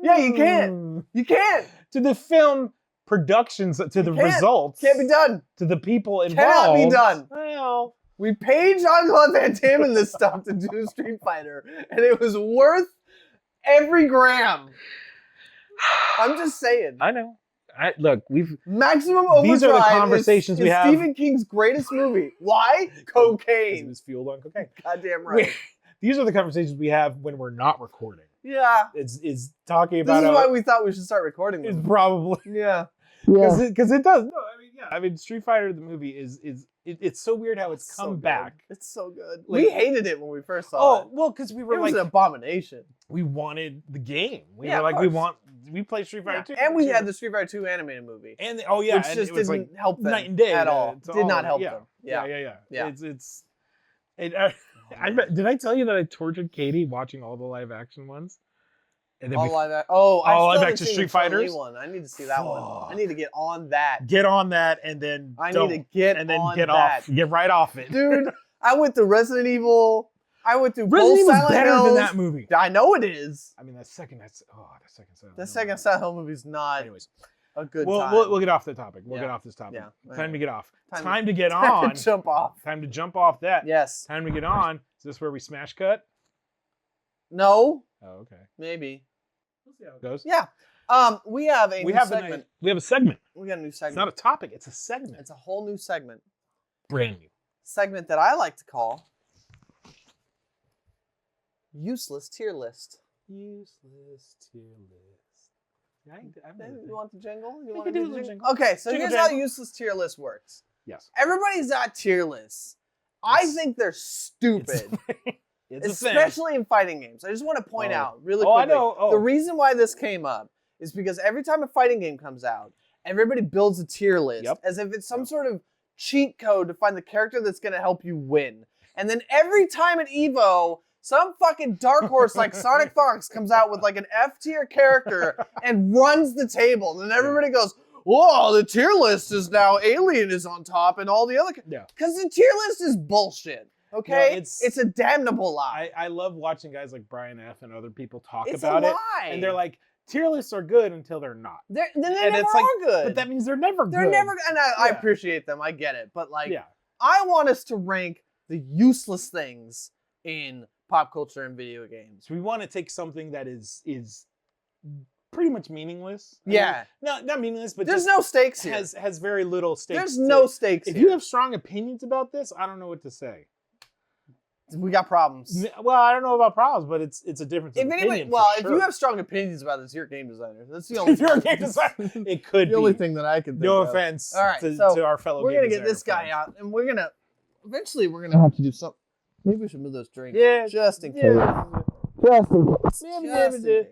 Yeah, you can't. You can't. To the film productions, to the results. Can't be done. To the people involved. Cannot be done. Well, we paid Jean-Claude Van Damme in this stuff to do Street Fighter, and it was worth every gram. I'm just saying. I know. Look, Maximum Overdrive. These are the conversations we have. Stephen King's greatest movie. Why? Cocaine. It was fueled on cocaine. Goddamn right. These are the conversations we have when we're not recording. Yeah. Is talking about. This is why we thought we should start recording this. It's probably. Yeah. Because it does. No, I mean, Street Fighter the movie it's so weird how it's come back. It's so good. Like, we hated it when we first saw it. Oh, well, because we were it like was an abomination. We wanted the game. We Yeah, were like, of we played Street Fighter 2. And we had the Street Fighter 2 animated movie. And which and just it was didn't like help them night and day at all. Did not help them. Yeah. Yeah. Did I tell you that I tortured Katie watching all the live action ones? And then all live action. all live haven't action seen Street the Chun-Li Fighters? one. I need to see that one. I need to get on that. Get on that and then I need to get off. Get right off it. Dude, I went through Resident Evil. I went through Resident both Evil's Silent better Hills. than that movie. I know it is. I mean, that second Silent Hill movie's not Anyways, a good time. we'll get off the topic. We'll get off this topic. Yeah. Time to get off. Time to get on. Time to jump off. Time to jump off that. Yes. Time to get on. Is this where we smash cut? No. Oh, okay. Maybe. We'll see how it goes. Yeah. We have a new segment. We have a segment. We got a new segment. It's not a topic. It's a segment. It's a whole new segment. Brand new. Segment that I like to call Useless Tier List. Useless tier list. You want the jingle? You We want can to do do the the jingle. jingle? Okay, so Jingle here's how jangle. Useless Tier List works. Yes. Everybody's got tier lists. I think they're stupid. It's a thing. Especially in fighting games. I just want to point out really Oh, quickly. I know. Oh. The reason why this came up is because every time a fighting game comes out, everybody builds a tier list as if it's some sort of cheat code to find the character that's going to help you win. And then every time at EVO, some fucking dark horse like Sonic Fox comes out with like an F tier character and runs the table. And then everybody goes, whoa, the tier list is now Alien is on top and all the other. Yeah. Because the tier list is bullshit. Okay? No, it's a damnable lie. I love watching guys like Brian F. and other people talk It's about a it. lie. And they're like, tier lists are good until they're not. Then they And never it's like, are good. But that means they're never good. They're never, and I appreciate them. I get it. But like, Yeah. I want us to rank the useless things in pop culture and video games. So we want to take something that is pretty much meaningless. I Yeah. mean, not meaningless, but There's just no stakes here. has very little stakes. There's to no it. stakes If here. you have strong opinions about this, I don't know what to say. We got problems. Well, I don't know about problems, but it's a difference of If opinion. anybody, well, for if sure. you have strong opinions about this, you're a game designer. That's the only. If you're a game designer, it could the be. only thing that I can think No of. offense All right, to so our fellow we're game gonna get designer this guy friends. out, and eventually we're gonna have to do something. Maybe we should move those drinks. Yeah. Just in case. Yeah. Just in case. Maybe, Just in maybe. case.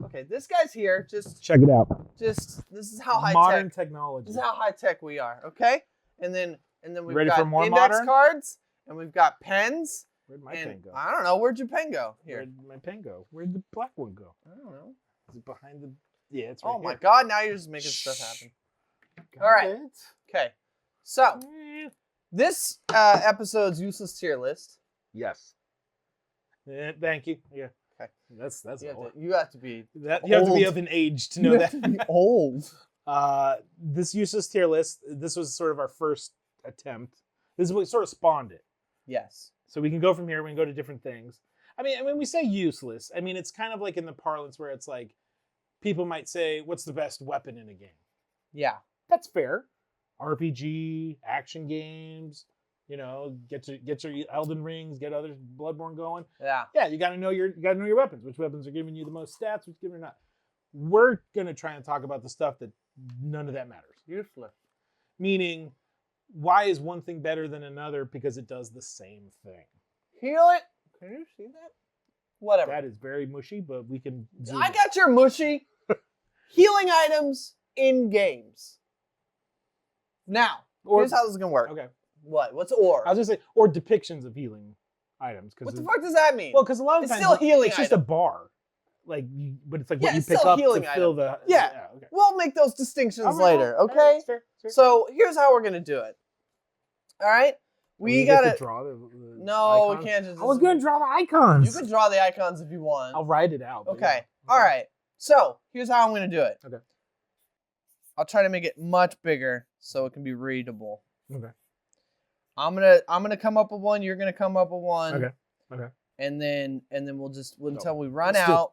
Okay, this guy's here. Check it out. This is how high Modern tech. technology. This is how high tech we are. Okay, and then we've Ready got for more index modern? cards, and we've got pens. Where'd my and pen go? I don't know. Where'd your pen go? Here. Where'd my pen go? Where'd the black one go? I don't know. Is it behind the? Yeah, it's right Oh my here. God! Now you're just making stuff happen. Got All right. it. Okay, so this episode's useless tier list. Yes. Thank you. Yeah. Okay. That's You have to be. you have to be old. of an age to know You that. have to be old. This useless tier list. This was sort of our first attempt. This is what sort of spawned it. Yes. So we can go from here. We can go to different things. I mean, when we say useless, I mean, it's kind of like in the parlance where it's like, people might say, what's the best weapon in a game? Yeah. That's fair. RPG, action games, get your Elden Rings, get other Bloodborne going. Yeah. Yeah, you gotta know your weapons. Which weapons are giving you the most stats, which giving not. We're gonna try and talk about the stuff that none of that matters. Useless. Meaning, why is one thing better than another? Because it does the same thing. Heal it. Can you see that? Whatever. That is very mushy, but we can. I got your mushy. Healing items in games. Now, here's how this is gonna work. Okay. What? What's or? I was gonna say, or depictions of healing items. What the fuck does that mean? Well, because a lot of times still a healing it's just a bar, but it's like what you it's pick still a up to healing fill item. the. Yeah. Okay. We'll make those distinctions All right, later, all right, okay? fair. So here's how we're gonna do it. All right, we get gotta to draw the No, icons? we can't just. I was gonna draw the icons. You can draw the icons if you want. I'll write it out. Okay. Yeah. All right. So here's how I'm gonna do it. Okay. I'll try to make it much bigger so it can be readable. Okay. I'm gonna come up with one. You're gonna come up with one. Okay. And then we'll until we run let's do out.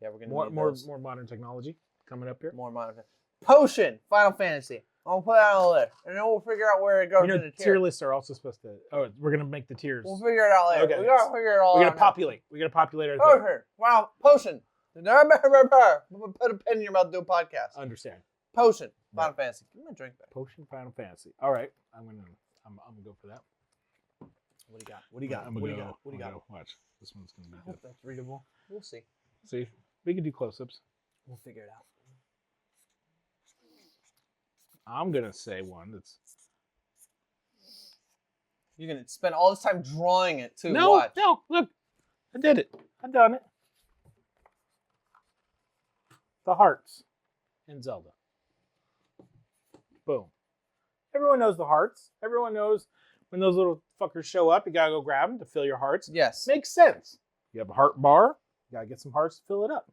Yeah, we're gonna more need more those. more modern technology coming up here. More modern. Potion, Final Fantasy. I'll put that on the list, and then we'll figure out where it goes in the Tier tier. lists are also supposed to. Oh, we're gonna make the tiers. We'll figure it out later. Okay, We gotta figure it all out. We gotta populate. We gotta populate our thing. Potion. Wow, potion. Put a pen in your mouth. Do a podcast. Understand. Potion. Final Fantasy. Give me a drink back. Potion Final Fantasy. All right, I'm gonna go for that. What do you got? What do you got? I'm What do you gonna got? What do you got? go. Watch. This one's gonna be I good. hope that's readable. We'll see. See, we can do close-ups. We'll figure it out. I'm gonna say one that's. You're gonna spend all this time drawing it too. No, Watch. no. Look, I did it. I've done it. The hearts in Zelda. Boom. Everyone knows the hearts. Everyone knows when those little fuckers show up, you gotta go grab them to fill your hearts. Yes. Makes sense. You have a heart bar, you gotta get some hearts to fill it up.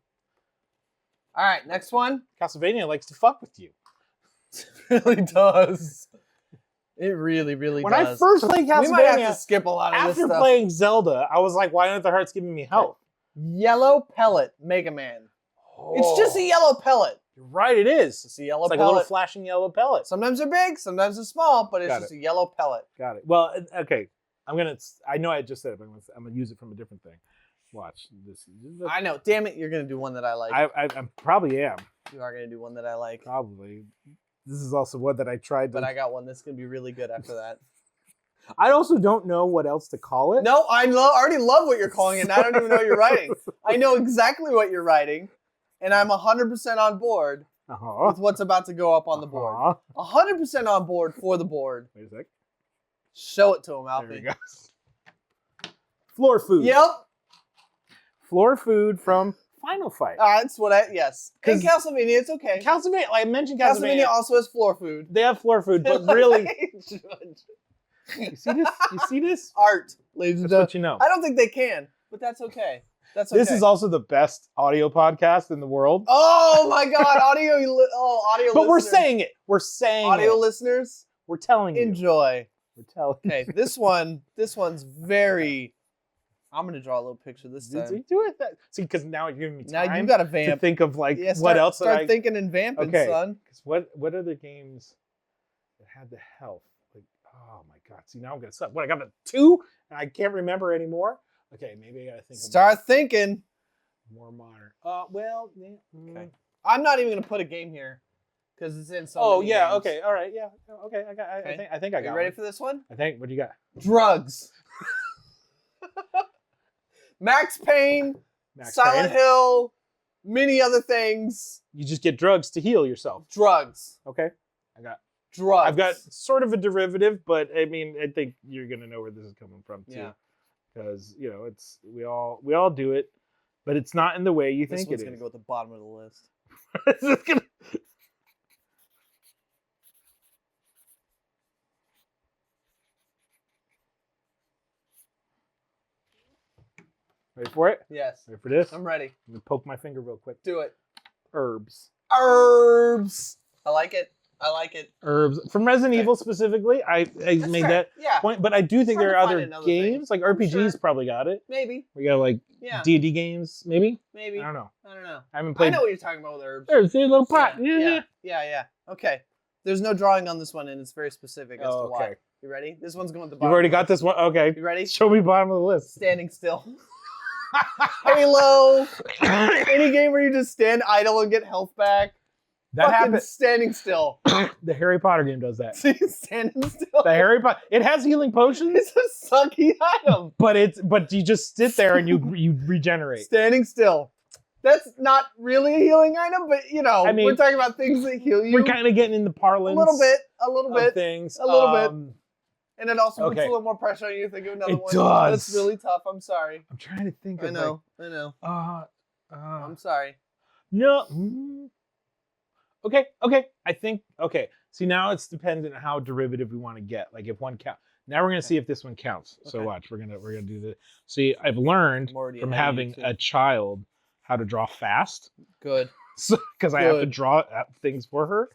All right, next one. Castlevania likes to fuck with you. It really does. It really, really When does. I first played we might have to Castlevania, skip a lot of this after stuff. playing Zelda, I was like, why aren't the hearts giving me health? Yellow pellet, Mega Man. It's just a yellow pellet. You're right, it is. It's a yellow It's like pellet. a little flashing yellow pellet. Sometimes they're big, sometimes they're small, but it's Got just a yellow pellet. Got it. Well, okay. I know I just said it, but I'm gonna use it from a different thing. Watch this. I know. Damn it, you're gonna do one that I like. I probably am. You are gonna do one that I like. Probably. This is also one that I tried to. But I got one that's gonna be really good after that. I also don't know what else to call it. No, I already love what you're calling it, and I don't even know what you're writing. I know exactly what you're writing, and I'm 100% on board with what's about to go up on the board. 100% on board for the board. Wait a sec. Show it to him, Alfie. There we go. Floor food. Yep. Floor food from Final Fight. That's what yes. In Castlevania, it's okay. Castlevania, like I mentioned Castlevania also has floor food. They have floor food, but really. You see this? You see this? Art, ladies and That's gentlemen. what you know. I don't think they can, but that's okay. That's okay. This is also the best audio podcast in the world. Oh my God, audio! Audio. But we're listeners. saying it. We're saying audio it. listeners. We're telling you. Enjoy. We're telling. Okay, this one's very. I'm gonna draw a little picture this time. Do it. See, because now you're giving me time. Now you got to to vamp. think of like Start, what else. Start thinking and vamping, okay. son. What other games that had the health? Like, oh my God. See, now I'm gonna suck. What, I got a 2 and I can't remember anymore. Okay, maybe I gotta think. Start thinking. More modern. Well, yeah. Okay. I'm not even gonna put a game here because it's in. Oh yeah. games. Okay. All right. Yeah. Okay. I think I got. You ready one. for this one? I think. What do you got? Drugs. Max Payne, Max Silent Payne? Hill, many other things. You just get drugs to heal yourself. Drugs. Okay. I got. Drugs. I've got sort of a derivative, but I mean, I think you're gonna know where this is coming from too. Yeah. Because it's we all do it, but it's not in the way you This think one's it gonna is. go at the bottom of the list. This is gonna- Ready for it? Yes. Ready for this? I'm ready. I'm gonna poke my finger real quick. Do it. Herbs. Herbs. I like it. I like it. Herbs from Resident Evil specifically. I made fair. that point, but I do think there are other games, things. like RPGs probably got it. Maybe. We got like D&D games, maybe. I don't know. I haven't played. I know what you're talking about with herbs. There's a little pot. Yeah. Okay. There's no drawing on this one, and it's very specific as to why. You ready? This one's going to the bottom. You've already got this one? Okay. You ready? Show me bottom of the list. Standing still. Halo. Any game where you just stand idle and get health back. That happens. Standing still. The Harry Potter game does that. Standing still. The Harry Potter. It has healing potions. It's a sucky item. But you just sit there and you regenerate. Standing still. That's not really a healing item, but I mean, we're talking about things that heal you. We're kind of getting in the parlance. A little bit. Things. A little bit. And it also puts a little more pressure on you to think of another one. It does. That's really tough. I'm sorry. I'm trying to think of I know. I'm sorry. No. Okay. I think, see, now it's dependent on how derivative we want to get. Like if one count. Now we're going to see if this one counts. So watch, we're going to do this. See, I've learned from having a child how to draw fast. Good. So, because I have to draw things for her.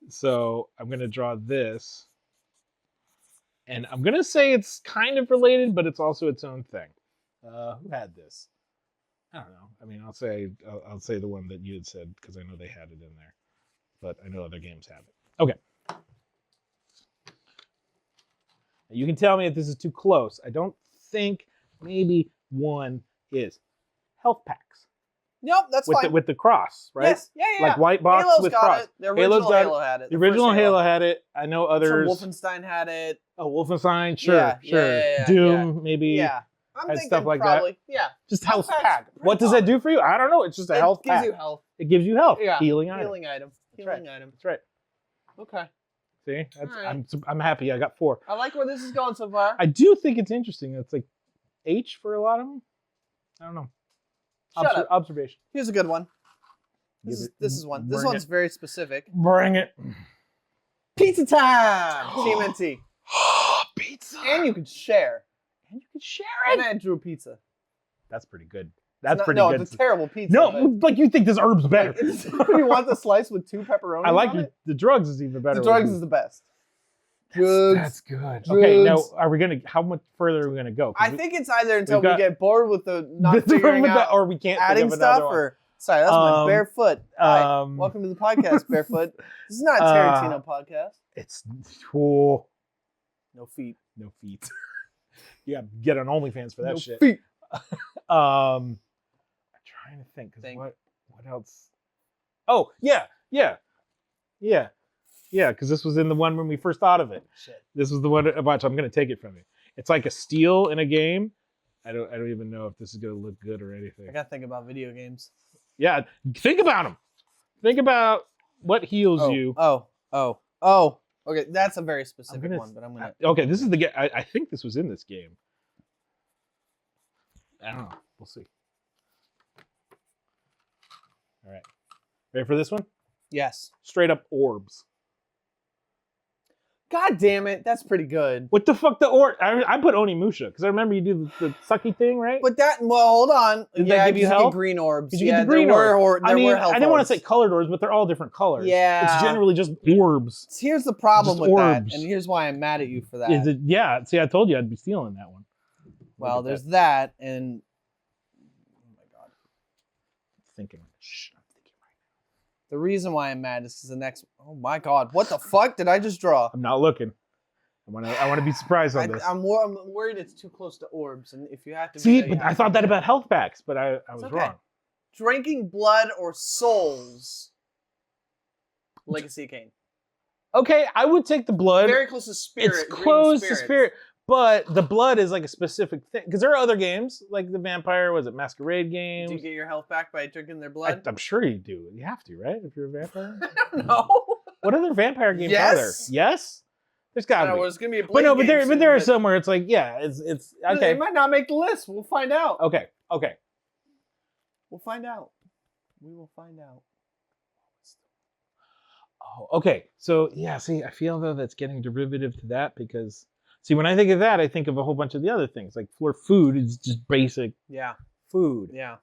So I'm going to draw this. And I'm going to say it's kind of related, but it's also its own thing. Who had this? I don't know. I mean, I'll say the one that you had said because I know they had it in there. But I know other games have it. Okay. You can tell me if this is too close. I don't think maybe one is. Health packs. Nope, that's fine. With the cross, right? Yes, yeah. Like white box Halo's with got cross. It. The original Halo had it. The original Halo had it. I know others. Wolfenstein had it. Oh, Wolfenstein, sure. Yeah, Doom, maybe. Yeah. I'm thinking stuff like probably, that. Yeah. Just health pack. What does that do for you? I don't know. It's just a health pack. It gives you health. It gives you health. Yeah. Healing item. Healing item. That's right. Okay. See, right. I'm happy. I got 4. I like where this is going so far. I do think it's interesting. It's like H for a lot of them. I don't know. Shut up. Observation. Here's a good one. This is one. This one's very specific. Bring it. Pizza time. TMNT. Pizza. And you can share. And I drew a pizza. That's pretty good. That's pretty good. No, it's a terrible pizza. No, like you think this herb's better. You want the slice with 2 pepperonis? I like the drugs is even better. The drugs is the best. That's good. Drugs. Okay, now how much further are we gonna go? I think it's either until we get bored with the not figuring out or we can't adding stuff or sorry, that's my barefoot. Hi, welcome to the podcast, Barefoot. This is not a Tarantino podcast. It's cool. No feet. No feet. You got to get on OnlyFans for that shit. Feet. I'm trying to think. What else? Oh, yeah. Because this was in the one when we first thought of it. Shit. This was the one. Watch, I'm going to take it from you. It's like a steal in a game. I don't even know if this is going to look good or anything. I got to think about video games. Yeah, think about them. Think about what heals you. Oh. Okay, that's a very specific one, but I'm gonna. Okay, this is the game. I think this was in this game. I don't know. We'll see. All right, ready for this one? Yes. Straight up orbs. God damn it, that's pretty good. What the fuck, the orb? I put Onimusha because I remember you do the sucky thing, right? But hold on. Did that give you health? Green orbs. Did you get the green orbs? I didn't want to say say colored orbs, but they're all different colors. Yeah. It's generally just orbs. Here's the problem just with orbs. that, and here's why I'm mad at you for that. Is it? Yeah. See, I told you I'd be stealing that one. Well, there's that, and oh my god, I'm thinking right now. The reason why I'm mad is because the next. Oh my god, what the fuck did I just draw? I'm not looking. I want to be surprised on this. I'm worried it's too close to orbs, and if you have to. See, but I thought that about health packs, but I was wrong. Drinking blood or souls. Legacy of Kain. Okay, I would take the blood. Very close to spirit. It's close to spirit, but the blood is like a specific thing. Because there are other games, like the vampire, was it Masquerade games? Do you get your health back by drinking their blood? I'm sure you do. You have to, right? If you're a vampire? I don't know. What other vampire games are there? Yes? There's gotta be. It's gonna be a Blade but there are somewhere it's like, yeah, it's okay. It might not make the list. We'll find out. Okay. We'll find out. We will find out. Oh, okay. So yeah, see, I feel though that's getting derivative to that because see, when I think of that, I think of a whole bunch of the other things. Like for food is just basic food. Yeah.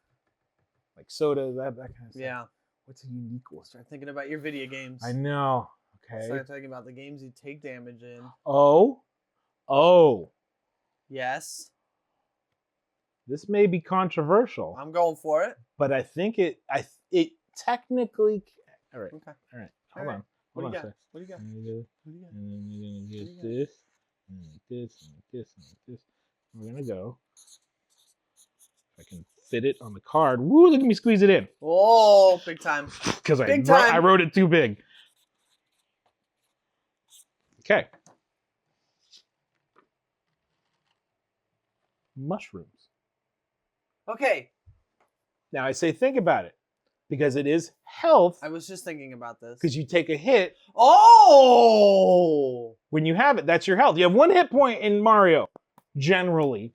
Like soda, that kind of stuff. Yeah. What's a unique one? Start thinking about your video games. I know. Okay. Start talking about the games you take damage in. Oh. Yes. This may be controversial. I'm going for it. But I think it technically. All right. Okay. All right. Hold on. What do you a got? sec. What do you got? And then you're gonna get this, and like this, and like this, and like this. We're gonna go. If I can fit it on the card. Woo! Look at me squeeze it in. Oh, big time. Because I wrote it too big. Okay. Mushrooms. Okay. Now I say think about it. Because it is health. I was just thinking about this. Because you take a hit. Oh! When you have it, that's your health. You have 1 hit point in Mario, generally.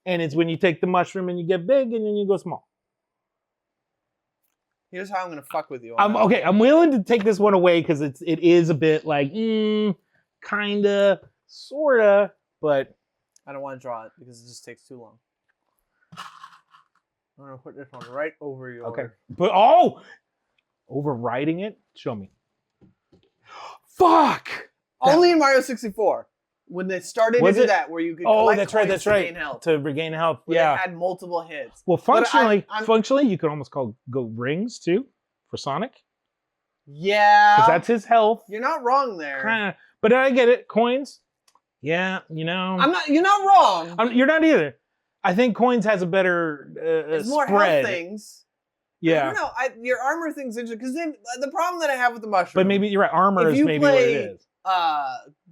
And it's when you take the mushroom and you get big and then you go small. Here's how I'm going to fuck with you. Okay, I'm willing to take this one away because it is a bit like, kinda, sorta, but... I don't want to draw it because it just takes too long. I'm going to put this one right over yours. Okay. But, overriding it? Show me. Fuck! Only in Mario 64. When they started to do that, where you could collect coins to gain health. To regain health, They had multiple hits. Well, functionally, you could almost go rings, too, for Sonic. Yeah. Because that's his health. You're not wrong there. Kinda. But I get it. Coins, yeah, you know. You're not wrong. You're not either. I think coins has a better it's more spread. health things. Yeah. I don't know. Your armor thing's interesting because then the problem that I have with the mushroom. But maybe you're right. Armor is maybe what it is.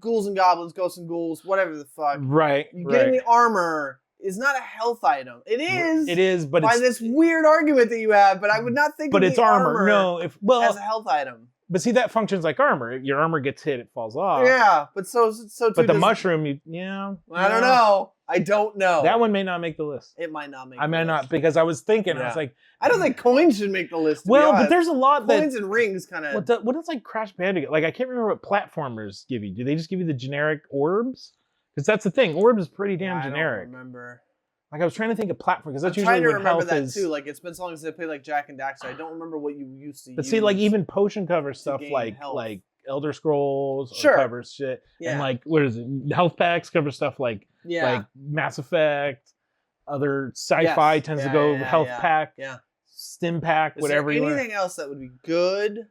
Ghouls and goblins, ghosts and ghouls, whatever the fuck. Right. Getting the armor is not a health item. It is. It is, but by this weird argument that you have. But I would not think. But of it's the armor. No, as a health item. But see, that functions like armor. If your armor gets hit, it falls off. Yeah, but so. But the mushroom, I don't know. I don't know. That one may not make the list. It might not make. I may not because I was thinking. I was like, I don't think coins should make the list. Well, but there's a lot that coins and rings kind of. What is like Crash Bandicoot? Like I can't remember what platformers give you. Do they just give you the generic orbs? Because that's the thing. Orbs is pretty damn generic. I don't remember. Like I was trying to think of platform because that's I'm usually trying to what remember health that is. too. Like it's been so long since I played like Jack and Daxter. I don't remember what you used to. But see, like even potion cover stuff, like Elder Scrolls covers shit, and like what is it? Health packs cover stuff like Mass Effect. Other sci-fi tends to go health pack, stim pack, whatever. Is there anything else that would be good?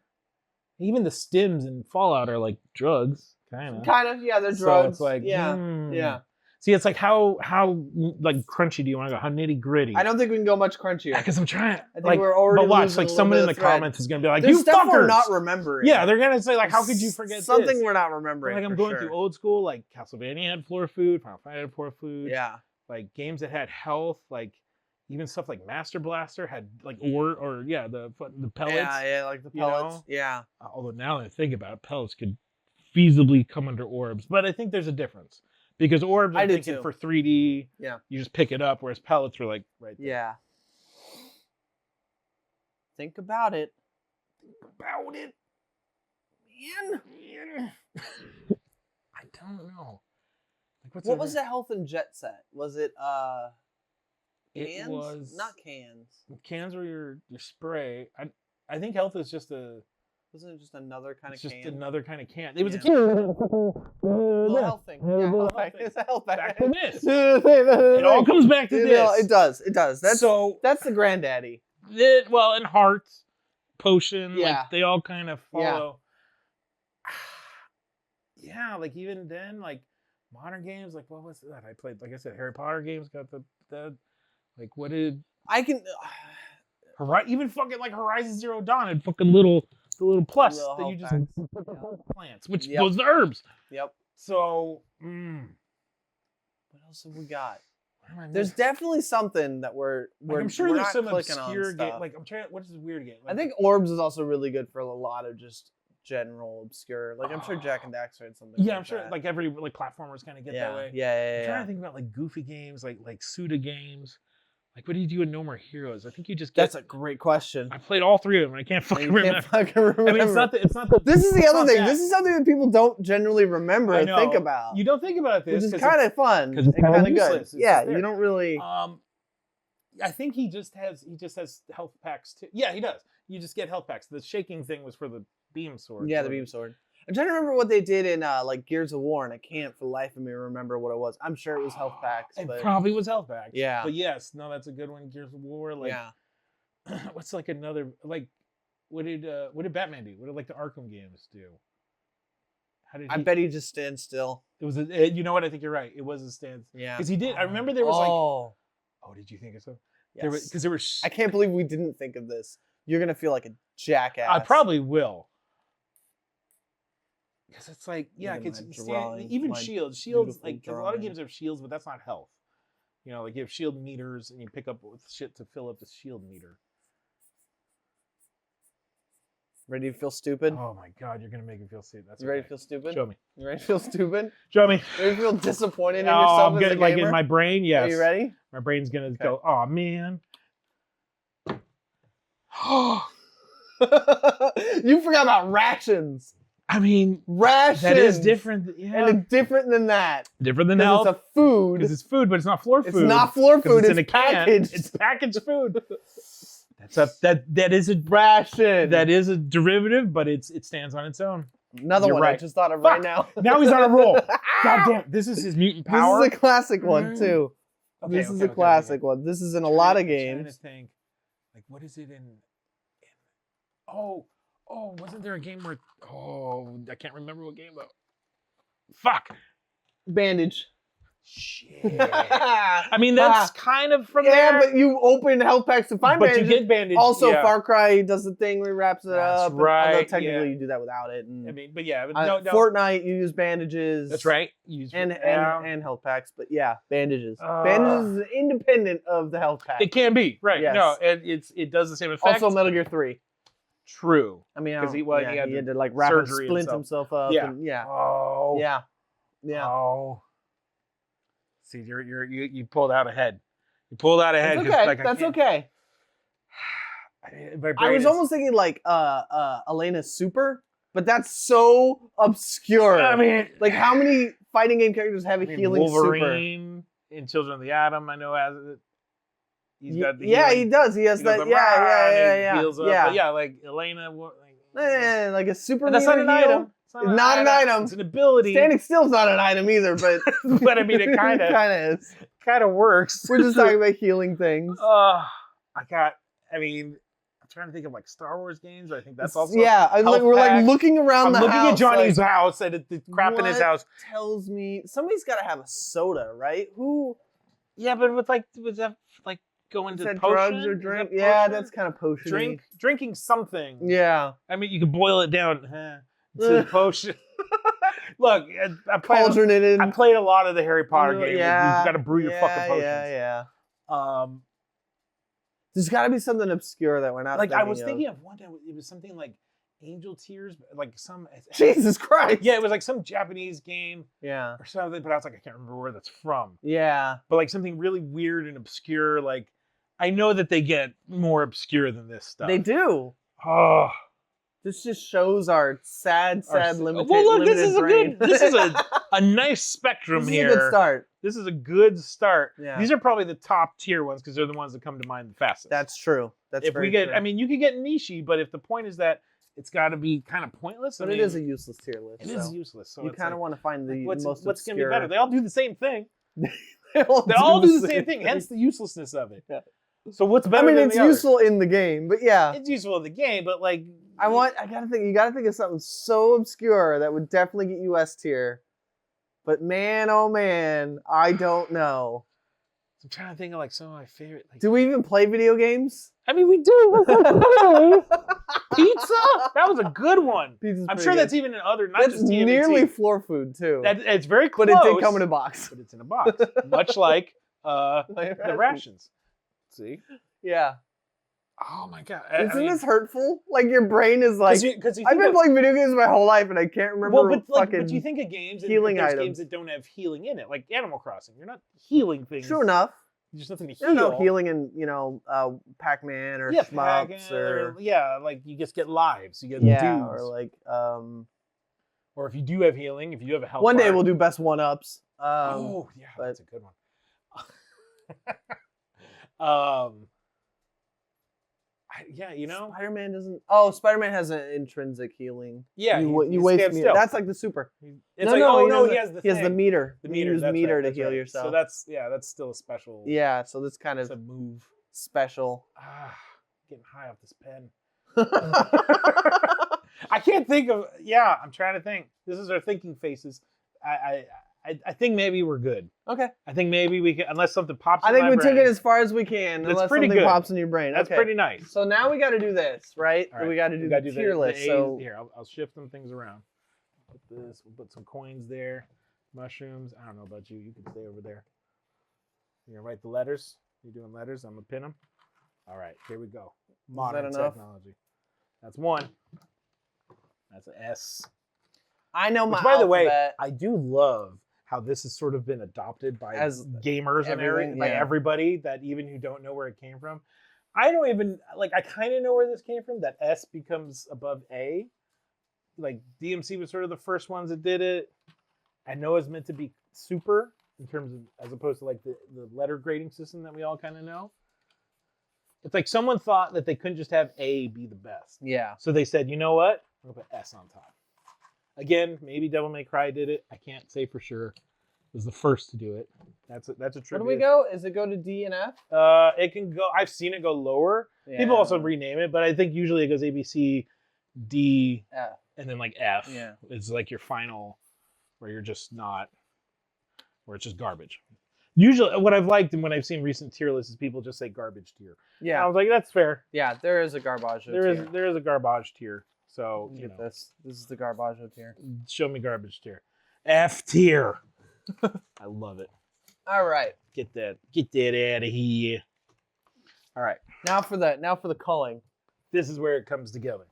Even the stims in Fallout are like drugs, kind of. Yeah, they're drugs. So it's like, yeah. See, it's like how like crunchy do you want to go? How nitty gritty? I don't think we can go much crunchier. Yeah, because I'm trying. I think we're already. But watch, like someone in the comments is gonna be like, There's "You stuff fuckers!" we're not remembering. Yeah, they're gonna say like, "How could you forget something this? We're not remembering?" Like I'm going through old school, like Castlevania had floor food, Final Fantasy had floor food. Yeah. Like games that had health, like even stuff like Master Blaster had like the pellets. Yeah, like the pellets. Yeah. Although now that I think about it, pellets could feasibly come under orbs, but I think there's a difference. Because orbs, I'm thinking for 3D, you just pick it up, whereas pellets are like right there. Yeah. Think about it. Man. I don't know. Like, what was the health in Jet Set? Was it cans? It was not cans. Cans were your spray. I think health is just Wasn't it just another kind of can? Just another kind of can. It was a can. Little health thing. It's a health pack. Back to this. It all comes back to this. It does. That's the granddaddy. And hearts, potion, like they all kind of follow. Yeah, like even then, like modern games, like what was that? I played, like I said, Harry Potter games got the like what did even fucking like Horizon Zero Dawn had fucking the little plus that you just put the whole plants, which goes to herbs. Yep. So, what else have we got? There's definitely something that we're I'm sure there's some obscure game. Like I'm trying. What is this weird game? Like, I think orbs is also really good for a lot of just general obscure. Like I'm sure Jack and Daxter had something. Yeah, I'm sure. Like every platformers kind of get that way. Yeah. I'm trying to think about like goofy games, like Suda games. Like, what do you do in No More Heroes? I think you just get... That's a great question. I played all three of them. I can't fucking remember. I mean, it's not the... This is the other thing. This is something that people don't generally remember or think about. You don't think about this. Which is kind of fun. Because it's kind of good. Yeah, you don't really... I think he just has health packs too. Yeah, he does. You just get health packs. The shaking thing was for the beam sword. Yeah, the beam sword. I'm trying to remember what they did in like Gears of War, and I can't for the life of me remember what it was. I'm sure it was health packs. It but... probably was health packs. Yeah. But yes, no, that's a good one. Gears of War. Like, what's like another like? What did Batman do? What did like the Arkham games do? How did I bet he just stands still. It was you know what? I think you're right. It was a stand. Yeah. Because he did. I remember there was like. Oh, did you think of so? Yes. Because there were. I can't believe we didn't think of this. You're gonna feel like a jackass. I probably will. Because it's like, yeah, even shields, like a lot of games have shields, but that's not health. You know, like you have shield meters and you pick up shit to fill up the shield meter. Ready to feel stupid? Oh my god, you're gonna make me feel stupid. That's you ready to feel stupid? Show me. You ready to feel stupid? Show me. Ready to feel disappointed in yourself as a gamer? Like in my brain, yes. Are you ready? My brain's gonna go, oh man. You forgot about rations. I mean, rations. That is different. Yeah. And it's different than that. Different than health. It's a food. Because it's food, but it's not floor food. It's not floor food. It's in a packaged. It's packaged food. That is a ration. That is a derivative, but it stands on its own. Another one. Right. I just thought of right now. Now he's on a roll. God damn! This is his mutant power. This is a classic one too. This is a classic one. This is in a lot of games. I'm trying to think, like, what is it in? Oh, wasn't there a game where? Oh, I can't remember what game though. Fuck. Bandage. Shit. I mean, that's kind of from there. Yeah, but you open health packs to find bandages. But you get bandage. Also, Far Cry does the thing where he wraps it up. Right. Although technically you do that without it. And, I mean, but yeah. No. Fortnite, you use bandages. That's right. And health packs. But yeah, bandages. Bandages is independent of the health pack. It can be. Right. Yes. No, it does the same effect. Also, Metal Gear 3. True. I mean, because he had to like wrap and splint himself up. Yeah. And, yeah. Oh. Yeah. Yeah. Oh. See, you pulled out ahead. You pulled out ahead. That's okay. Like, that's okay. I was almost thinking like Elena's Super, but that's so obscure. I mean, like how many fighting game characters have a healing Wolverine in Children of the Atom, I know has it. He's got the he does. He has that. Yeah. Heals up. But yeah, like Elena. Like a super. That's not an item. It's not an item. It's an ability. Standing still is not an item either, but but I mean, it kind of is. Kind of works. We're just talking about healing things. I'm trying to think of like Star Wars games. I think that's also we're like looking around the house. I'm looking at Johnny's house and the crap in his house tells me somebody's got to have a soda, right? Who? Yeah, but with that like going to potion? Drugs or drink? Yeah, that's kind of potion. Drinking something. Yeah. I mean, you could boil it down. To potion. Look, I played a lot of the Harry Potter games. You've got to brew your fucking potions. Yeah. There's got to be something obscure that we're not. Like I was thinking of one day, it was something like Angel Tears, like some. Jesus Christ! Yeah, it was like some Japanese game. Yeah. Or something, but I was like, I can't remember where that's from. Yeah. But like something really weird and obscure. Like I know that they get more obscure than this stuff. They do. Oh. This just shows our sad limited. Well, look, this is brain. this is a nice spectrum here. This is a good start. This is a good start. Yeah. These are probably the top tier ones because they're the ones that come to mind the fastest. That's true. That's very true. I mean, you could get nichey, but if the point is that it's got to be kind of pointless. But it is a useless tier list. It is useless. So you kind of want to find the most obscure. What's going to be better? They all do the same thing. They all do the same thing. Hence the uselessness of it. Yeah. So what's better? I mean, it's useful in the game, but yeah, it's useful in the game, but like. You gotta think of something so obscure that would definitely get you S tier. But man, oh man, I don't know. I'm trying to think of like some of my favorite. Like, do we even play video games? I mean, we do. Pizza? That was a good one. I'm sure that's even in other. Not just TMNT. Nearly floor food too. It's very close. But it did come in a box. But it's in a box, much like the rations. See? Yeah. Oh my god! Isn't this hurtful? Like your brain is like. I've been playing video games my whole life and I can't remember. But you think of games healing items. Games that don't have healing in it, like Animal Crossing. You're not healing things. True enough. There's nothing to heal. There's no healing in Pac-Man or Shmups or like you just get lives. You get dudes. Or like or if you do have healing, if you have a health. One day we'll do best one-ups. That's a good one. Yeah, you know, Spider-Man doesn't. Oh, Spider-Man has an intrinsic healing. Yeah, you waste meter. That's like the super. It's he has the he has the meter. The meter. You use That's meter right, to that's heal right. yourself. So that's still a special. Yeah, so this kind of a move. special. Getting high off this pen. I can't think of. Yeah, I'm trying to think. This is our thinking faces. I think maybe we're good. Okay. I think maybe we can, unless something pops. I think we took it as far as we can, unless something pops in your brain. That's pretty nice. So now we got to do this, right? We got to do the tier list. So here, I'll shift some things around. Put this. We'll put some coins there. Mushrooms. I don't know about you. You can stay over there. You're gonna write the letters. You doing letters? I'm gonna pin them. All right, here we go. Modern technology. That's one. That's an S. I know my. Which, by the way, I do love how this has sort of been adopted by gamers and everything, by everybody that even who don't know where it came from. I don't even I kind of know where this came from. That S becomes above A. Like DMC was sort of the first ones that did it. I know it's meant to be super in terms of as opposed to like the letter grading system that we all kind of know. It's like someone thought that they couldn't just have A be the best. Yeah. So they said, you know what? I'm gonna put S on top. Again, maybe Devil May Cry did it. I can't say for sure. It was the first to do it. That's a trivia. Where do we go? Is it go to D and F? It can go. I've seen it go lower. Yeah. People also rename it, but I think usually it goes A, B, C, D, F. And then like F. Yeah. It's like your final, where you're just not, where it's just garbage. Usually, what I've liked and when I've seen recent tier lists is people just say garbage tier. Yeah. And I was like, that's fair. Yeah, there is a garbage tier. There is a garbage tier. So you know, this is the garbage tier. Show me garbage tier. F tier. I love it. All right. Get that out of here. All right. Now for the culling. This is where it comes together.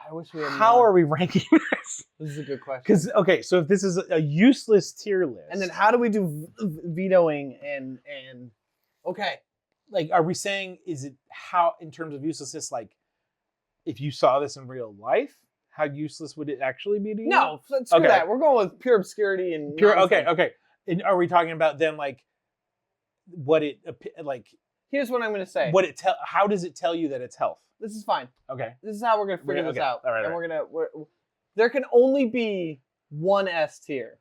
I wish we had How are we ranking this? This is a good question. Because okay, so if this is a useless tier list, and then how do we do vetoing and okay, like are we saying is it how in terms of uselessness like if you saw this in real life, how useless would it actually be to you? No, screw that. We're going with pure obscurity and pure. Nonsense. Okay. And are we talking about then like what it like? Here's what I'm going to say. What it tell? How does it tell you that it's health? This is fine. Okay. This is how we're going to figure this out. All right. And we're there can only be one S tier.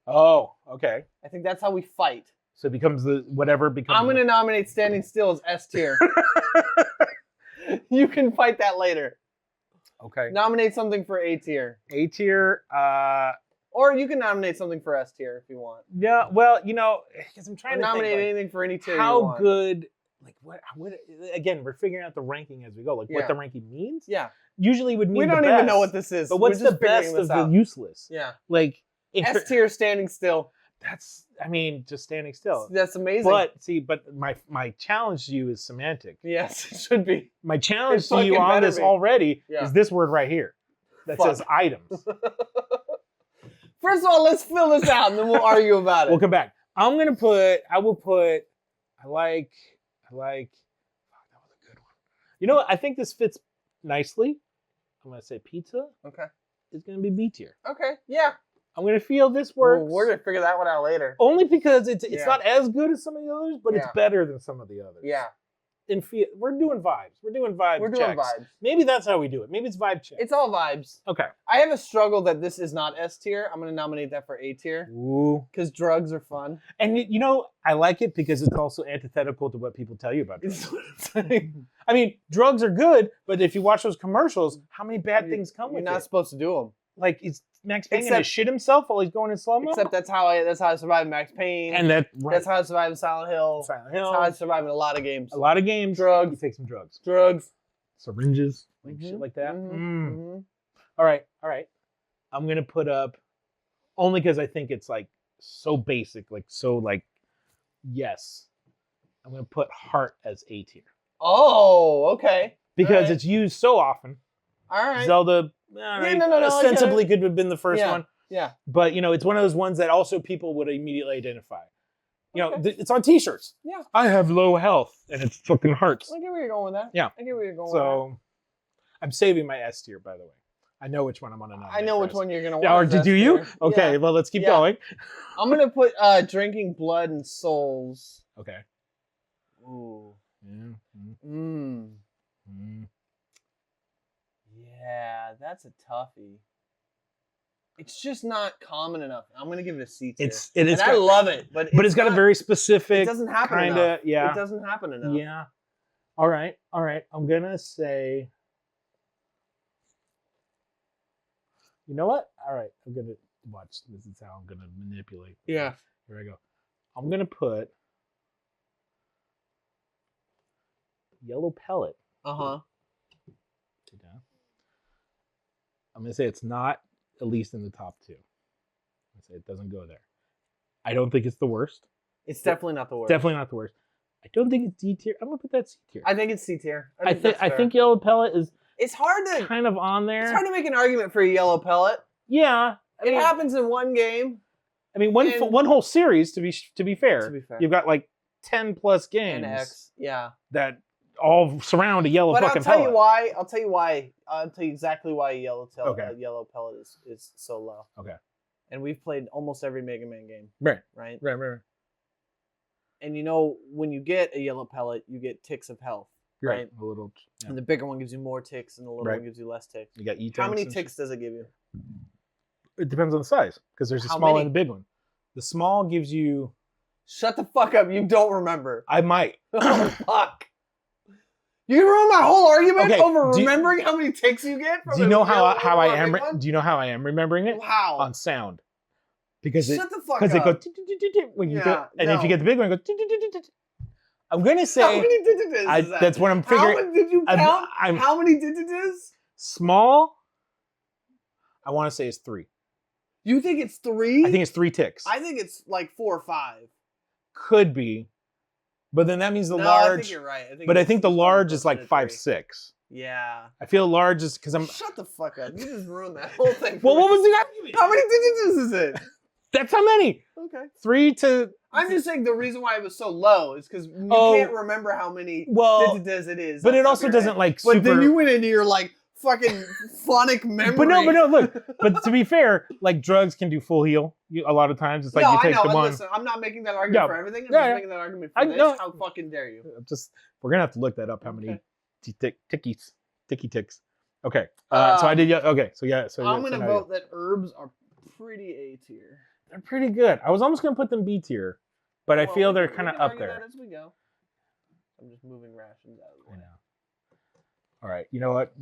Oh, okay. I think that's how we fight. So it becomes whatever becomes. I'm going to nominate Standing Still as S tier. You can fight that later. Okay. Nominate something for A tier. A tier. Or you can nominate something for S tier if you want. Yeah. Well, you know, because I'm trying to nominate think, anything for any tier. How you want. good? Like what? Again, we're figuring out the ranking as we go. Like what the ranking means. Yeah. Usually would mean we don't even know what this is. But what's the best of the useless? Yeah. Like S tier Standing Still. That's, I mean, just standing still. That's amazing. But my challenge to you is semantic. Yes, it should be. My challenge to you on this already is this word right here that says items. First of all, let's fill this out and then we'll argue about it. We'll come back. I like, that was a good one. You know what? I think this fits nicely. I'm going to say pizza. Okay. Is going to be B tier. Okay, yeah. I'm going to feel this works. We're going to figure that one out later. Only because it's not as good as some of the others, but it's better than some of the others. Yeah. We're doing vibes. We're doing vibes. Maybe that's how we do it. Maybe it's vibe check. It's all vibes. Okay. I have a struggle that this is not S tier. I'm going to nominate that for A tier. Ooh. Because drugs are fun. And you know, I like it because it's also antithetical to what people tell you about drugs. I mean, drugs are good, but if you watch those commercials, how many bad things come with it? You're not supposed to do them. Like, is Max Payne gonna shit himself while he's going in slow-mo? Except that's how I survived Max Payne. And that's how I survived Silent Hill. That's how I survived in a lot of games. Drugs. You take some drugs. Syringes. Like shit like that. Mm-hmm. All right. I'm gonna put up, only because I think it's like so basic, yes. I'm gonna put Heart as A tier. Oh, okay. Because it's used so often. All right. Zelda, ostensibly could have been the first one. Yeah. But, you know, it's one of those ones that also people would immediately identify. You know, it's on t-shirts. Yeah. I have low health, and it's fucking Hearts. I get where you're going with that. Yeah. I get where you're going with that. So, I'm saving my S tier, by the way. I know which one I'm going to nominate. I know which one you're going to want. Or do you? Okay, well, let's keep going. I'm going to put Drinking Blood and Souls. Okay. Ooh. Yeah. Yeah, that's a toughie. It's just not common enough. I'm gonna give it a C tier. I love it, but it's got a very specific. It doesn't happen enough. Yeah. It doesn't happen enough. Yeah. All right. I'm gonna say. You know what? All right. I'm gonna watch. This is how I'm gonna manipulate. Yeah. Here I go. I'm gonna put yellow pellet. Uh-huh. I'm gonna say it's not at least in the top 2. I'm gonna say it doesn't go there. I don't think it's the worst. It's definitely not the worst. Definitely not the worst. I don't think it's D tier. I'm gonna put that C tier. I think it's C tier. I think yellow pellet is. It's hard to kind of on there. It's hard to make an argument for a yellow pellet. Yeah, it happens in one game. I mean, one whole series to be fair. To be fair, you've got like 10 plus games. And X, yeah. That all surround a yellow fucking pellet. I'll tell you why. I'll tell you exactly why yellow pellet is so low. Okay. And we've played almost every Mega Man game. Right. And you know, when you get a yellow pellet, you get ticks of health. Right. A little. Yeah. And the bigger one gives you more ticks, and the little one gives you less ticks. You got How many ticks does it give you? It depends on the size, because there's a small and a big one. The small gives you. Shut the fuck up! You don't remember. I might. Oh fuck! You can ruin my whole argument over remembering how many ticks you get. From do you know how I am? Do you know how I am remembering it? How? On sound. Because Shut the fuck up. Because it goes when you go, and if you get the big one, it goes. I'm gonna say. How many digits is that? That's what I'm figuring. How many did you count? How many digits is? Small. I want to say it's 3. You think it's 3? I think it's 3 ticks. I think it's like 4 or 5. Could be, but then that means the large. I think you're right. I think the large is like 5, 6. Yeah. I feel large is because I'm. Shut the fuck up! You just ruined that whole thing. Well, what was the argument? How many digits is it? That's how many. Okay. 3 to. I'm just saying the reason why it was so low is because you can't remember how many digits it is. But it also doesn't like. But then you went into your like fucking phonic memory. But no, look. But to be fair, like drugs can do full heal. A lot of times it's like you take the one. Listen, I'm not making that argument for everything. I'm just making that argument for this. How fucking dare you? We're gonna have to look that up. How many ticky ticks? Okay. So I did. Okay. So yeah. So I'm gonna vote that herbs are pretty A tier. They're pretty good. I was almost gonna put them B tier, but I feel they're kind of up there. As we go. I'm just moving rations out of the way. I know. All right. You know what?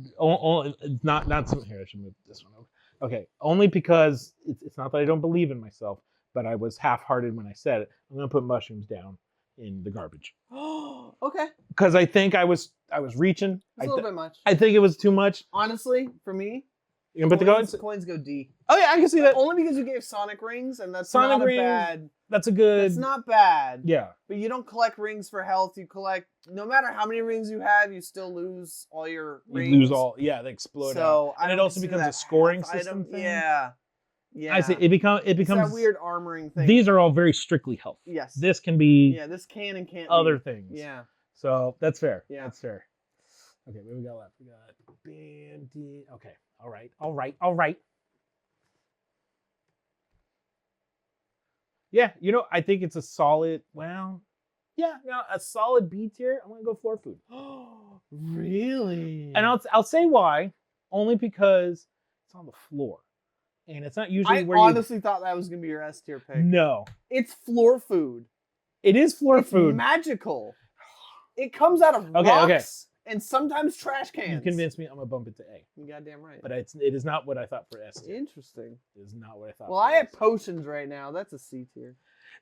Not some. Here, I should move this one over. Okay. Only because it's not that I don't believe in myself, but I was half-hearted when I said it. I'm gonna put mushrooms down in the garbage. Okay. Because I think I was reaching. It's a little bit much. I think it was too much. Honestly, for me. You gonna put the coins go D. Oh yeah, I can see that. Only because you gave Sonic rings, and that's not a bad. That's a good. It's not bad. Yeah. But you don't collect rings for health. You collect no matter how many rings you have, you still lose all your rings. You lose all. Yeah, they explode. So and it also becomes a scoring system thing. Yeah. Yeah. I see. It becomes that weird armoring thing. These are all very strictly health. Yes. This can be. Yeah. This can and can't. Other be. things. Yeah. So that's fair. Yeah. That's fair. Okay, what we got left? We got BMD. Okay. All right. Yeah, I think it's a solid, a solid B tier. I'm going to go floor food. Really? And I'll say why. Only because it's on the floor. And it's not usually I honestly thought that was going to be your S tier pick. No. It's floor food. It is floor food. It's magical. It comes out of rocks. And sometimes trash cans. You convinced me I'm going to bump it to A. You're goddamn right. But it is not what I thought for S tier. Interesting. It is not what I thought Well, I have potions right now. That's a C tier.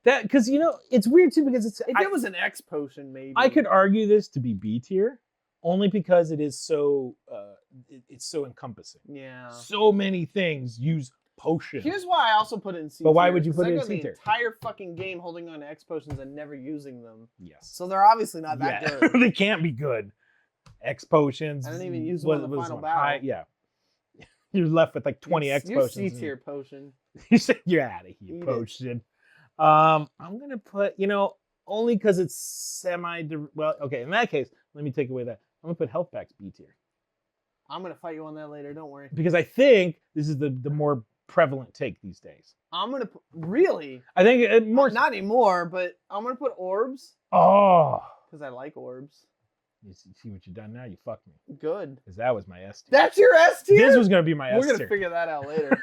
That, because, it's weird, too, because if it was an X potion, maybe. I could argue this to be B tier, only because it is so, it's so encompassing. Yeah. So many things use potions. Here's why I also put it in C tier. But why would you put it in C tier? The entire fucking game holding on to X potions and never using them. Yes. So they're obviously not that good. They can't be good. X potions. I didn't even use them on the final battle. Yeah. You're left with like 20 X potions. Your C tier potion. You're out of here, potion. I'm going to put, only because it's well, okay, in that case, let me take away that. I'm going to put health packs B tier. I'm going to fight you on that later, don't worry. Because I think this is the more prevalent take these days. I'm going to put, really? I think more. Not anymore, but I'm going to put orbs. Oh. Because I like orbs. You see what you done now? You fucked me. Good. Because that was my S tier. That's your S tier? This was going to be my S tier. We're going to figure that out later.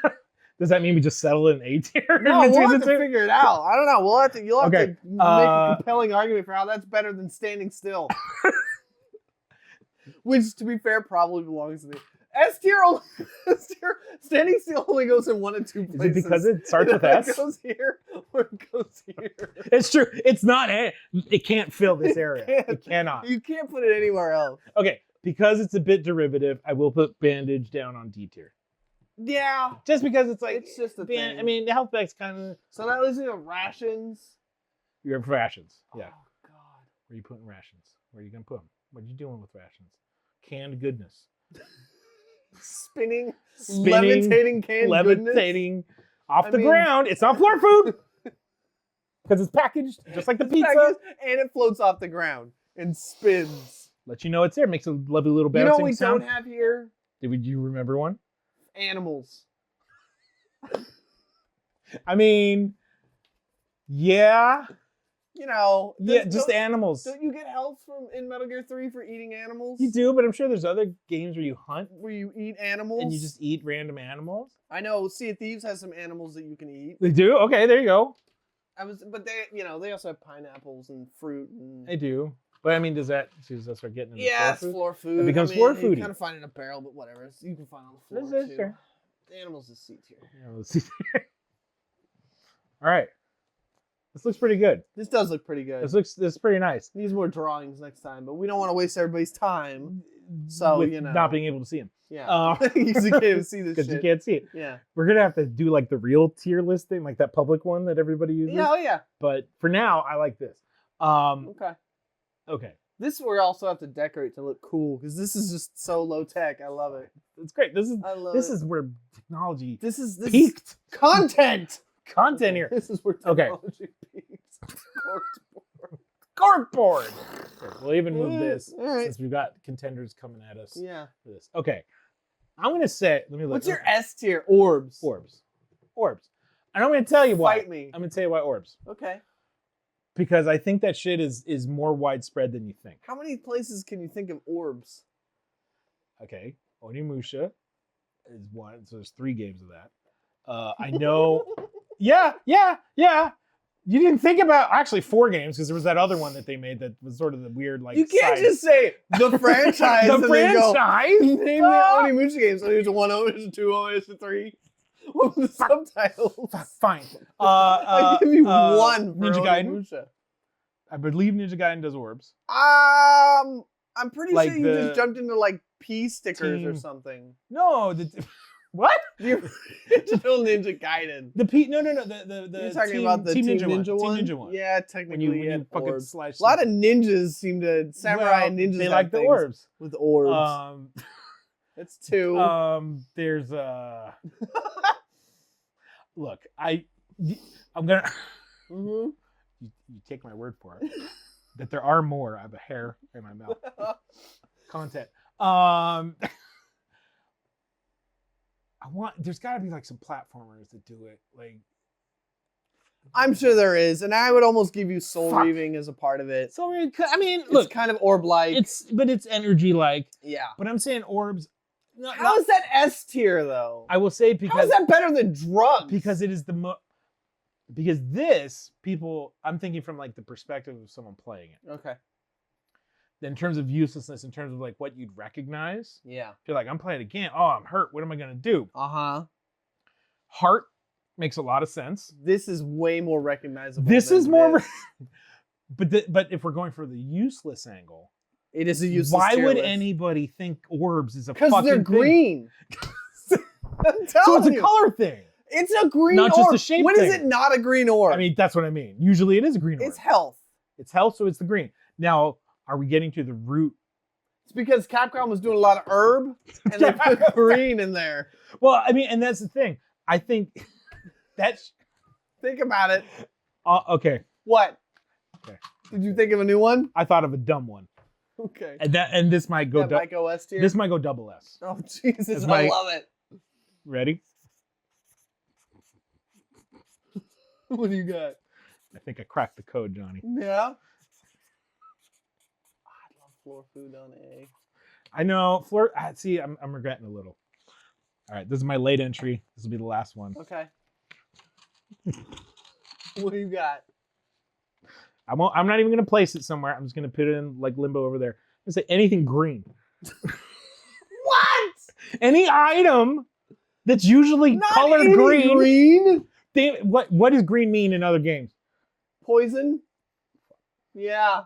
Does that mean we just settle in A tier? No, we'll have to figure it out. I don't know. You'll have to make a compelling argument for how that's better than Standing Still. Which, to be fair, probably belongs to the S tier. Standing Still only goes in 1 of 2 places. Is it because it starts with S? It goes here or it goes here. It's true. It's not. It can't fill this area. It cannot. You can't put it anywhere else. Okay, because it's a bit derivative, I will put Bandage down on D tier. Yeah. Just because it's like it's just a thing. I mean, the health bag's kind of. So that leaves you rations. You have rations. Yeah. Oh God. Where are you putting rations? Where are you gonna put them? What are you doing with rations? Canned goodness. Spinning, levitating canned levitating goodness? off the ground. It's not floor food because it's packaged just like the pizza, and it floats off the ground and spins. Let you know it's there. It makes a lovely little bouncing sound. You know what we don't have here? Did you remember one? Animals. I mean, yeah. You know, just animals. Don't you get health in Metal Gear 3 for eating animals? You do, but I'm sure there's other games where you hunt. Where you eat animals? And you just eat random animals? I know, Sea of Thieves has some animals that you can eat. They do? Okay, there you go. But they also have pineapples and fruit. And... They do. But I mean, does that start getting into floor food? It becomes floor food. You kind of find it in a barrel, but whatever. You can find it on the floor, too. Fair. The animals is C tier. All right. This looks pretty good. This does look pretty good. This is pretty nice. Needs more drawings next time, but we don't want to waste everybody's time. So, with not being able to see them. Yeah. You can't even see this shit. Because you can't see it. Yeah. We're going to have to do like the real tier listing, like that public one that everybody uses. Yeah, yeah. But for now, I like this. Okay. This we also have to decorate to look cool because this is just so low tech. I love it. It's great. This is where technology peaked. Content here. This is where technology peaks. Corkboard. Okay, we'll even move this since we've got contenders coming at us. Yeah. For this. Okay. I'm gonna say. Let me look. What's your S tier? Orbs. And I'm gonna tell you why. Fight me. I'm gonna tell you why orbs. Okay. Because I think that shit is more widespread than you think. How many places can you think of orbs? Okay. Onimusha is one. So there's 3 games of that. I know. Yeah. You didn't think about actually 4 games because there was that other one that they made that was sort of the weird like. You can't just say the franchise. The franchise. Name the Onimusha games. So there's a 1 Onimusha, 2 Onimusha, 3. What were the subtitles? Fine. I'll give you one for Ninja Gaiden. Onimusha. I believe Ninja Gaiden does orbs. I'm pretty Like sure you just jumped into like P stickers or something. No, what? The original Ninja Gaiden. The P? No. The You're talking about the Team Ninja one? Team Ninja one. Yeah, technically. When you fucking slice. A lot of ninjas seem to samurai and ninjas. They like the orbs. With orbs. That's 2. There's Look, I'm gonna. Mm-hmm. You take my word for it. That there are more. I have a hair in my mouth. Content. There's got to be like some platformers that do it. Like, I'm sure there is, and I would almost give you Soul Reaving as a part of it. Soul Reaving. I mean, look, it's kind of orb-like. But it's energy-like. Yeah. But I'm saying orbs. How is that S tier though? I will say because. How is that better than drugs? Because it is because this people. I'm thinking from like the perspective of someone playing it. Okay. In terms of uselessness, in terms of like what you'd recognize. Yeah. You're like, I'm playing a game. Oh, I'm hurt. What am I gonna do? Heart makes a lot of sense. This is way more recognizable. This is more. But if we're going for the useless angle, it is a useless. Why would anybody think orbs is a fucking thing? Because they're green. So it's a color thing. It's a green orb. Not just a shape When thing. is it not a green orb? I mean, that's what I mean. Usually it is a green orb. It's health. It's health, so it's the green. Now, are we getting to the root? It's because Capcom was doing a lot of herb, and they put green in there. Well, I mean, and that's the thing. I think that's... Think about it. Okay. What? Okay. Did you think of a new one? I thought of a dumb one. Okay. And this might go... Might go S tier? This might go double S. Oh, Jesus. I love it. Ready? What do you got? I think I cracked the code, Johnny. Yeah? floor food on A. I know. Floor. See, I'm regretting a little. All right, this is my late entry. This will be the last one. Okay. What do you got? I'm not even gonna place it somewhere. I'm just gonna put it in like limbo over there. I'm gonna say anything green. What? Any item that's usually Not colored any green. What does green mean in other games? Poison. Yeah.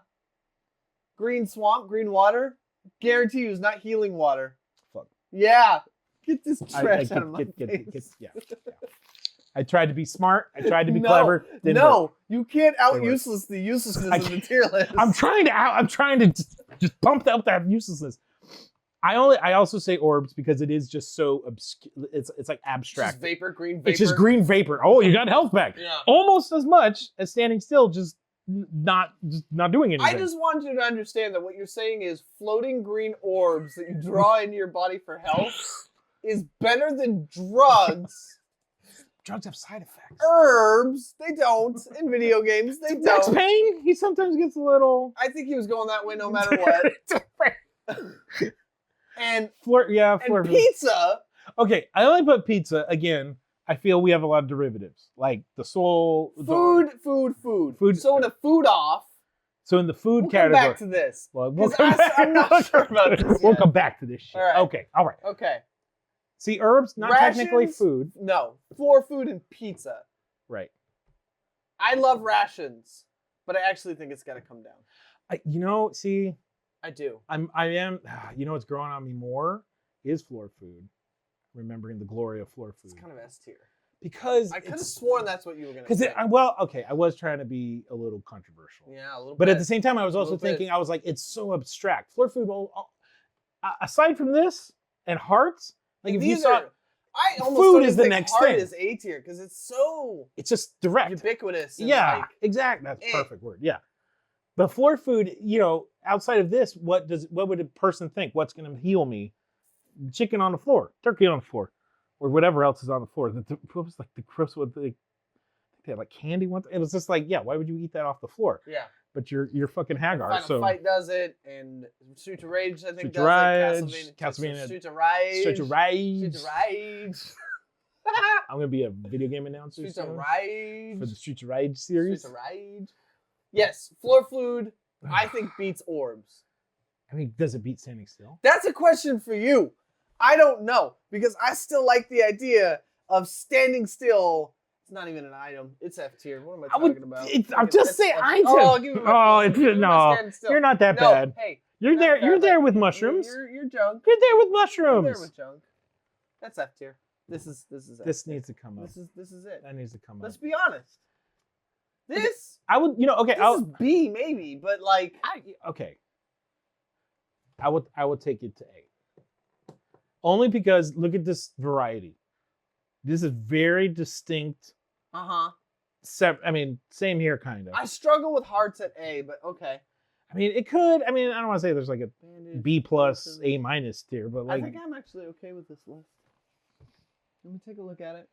Green swamp, green water. Guarantee you, it's not healing water. Fuck. Yeah. Get this trash out of my face. Yeah. I tried to be smart. I tried to be clever. Didn't work. You can't out-useless the uselessness of the tier list. I'm trying to just pump up that uselessness. I also say orbs because it is just so obscure. It's like abstract. It's just vapor, green vapor. It's just green vapor. Oh, you got health back. Yeah. Almost as much as standing still, just not doing anything. I just want you to understand that what you're saying is floating green orbs that you draw into your body for health is better than drugs. Drugs have side effects. Herbs, they don't. In video games, they Max don't. Payne, he sometimes gets a little. I think he was going that way no matter what. And pizza. Okay, I only put pizza again. I feel we have a lot of derivatives, like the soul. Food. So in a food off. So in the food we'll category. Come back to this. Well, I'm not sure about this. We'll come back to this shit. All right. Okay. Okay. See, herbs, not Rations, technically food. No. Floor food and pizza. Right. I love rations, but I actually think it's got to come down. See. I do. I am. What's growing on me more is floor food. Remembering the glory of floor food. It's kind of S tier. Because I could have sworn that's what you were going to say. I was trying to be a little controversial. Yeah, a little bit. But at the same time, I was also thinking, I was like, it's so abstract. Floor food, aside from this and hearts, like if you saw, food is the next thing. Heart is A tier because it's just direct, ubiquitous. Yeah, exactly. That's a perfect word. Yeah, but floor food, outside of this, what would a person think? What's going to heal me? Chicken on the floor, turkey on the floor, or whatever else is on the floor. It was like the gross one. They had like candy once. It was just like, yeah, why would you eat that off the floor? Yeah. But you're fucking Hagar. Final Fight does it, and Streets of Rage I think does it. Castlevania. Streets of Rage. Streets of Rage. Streets of Rage. I'm gonna be a video game announcer. Streets of Rage. For the Streets of Rage series. Streets of Rage. Yes, floor food. I think beats orbs. I mean, does it beat standing still? That's a question for you. I don't know because I still like the idea of standing still. It's not even an item. It's F tier. What am I talking about? I'm just saying item. Oh, give me my no. You're not that bad. Hey, you're there. You're there with mushrooms. You're junk. You're there with mushrooms. You're there with junk. That's F tier. This is F This tier. needs to come up. This is it. That needs to come up. Let's be honest. This. I would. Okay. This is B maybe, but like. Okay. I would take it to A. Only because look at this variety. This is very distinct. Same here, kind of. I struggle with hearts at A, but okay. I mean, it could. I mean, I don't want to say there's like a B plus, A minus tier, but like. I think I'm actually okay with this list. Let me take a look at it.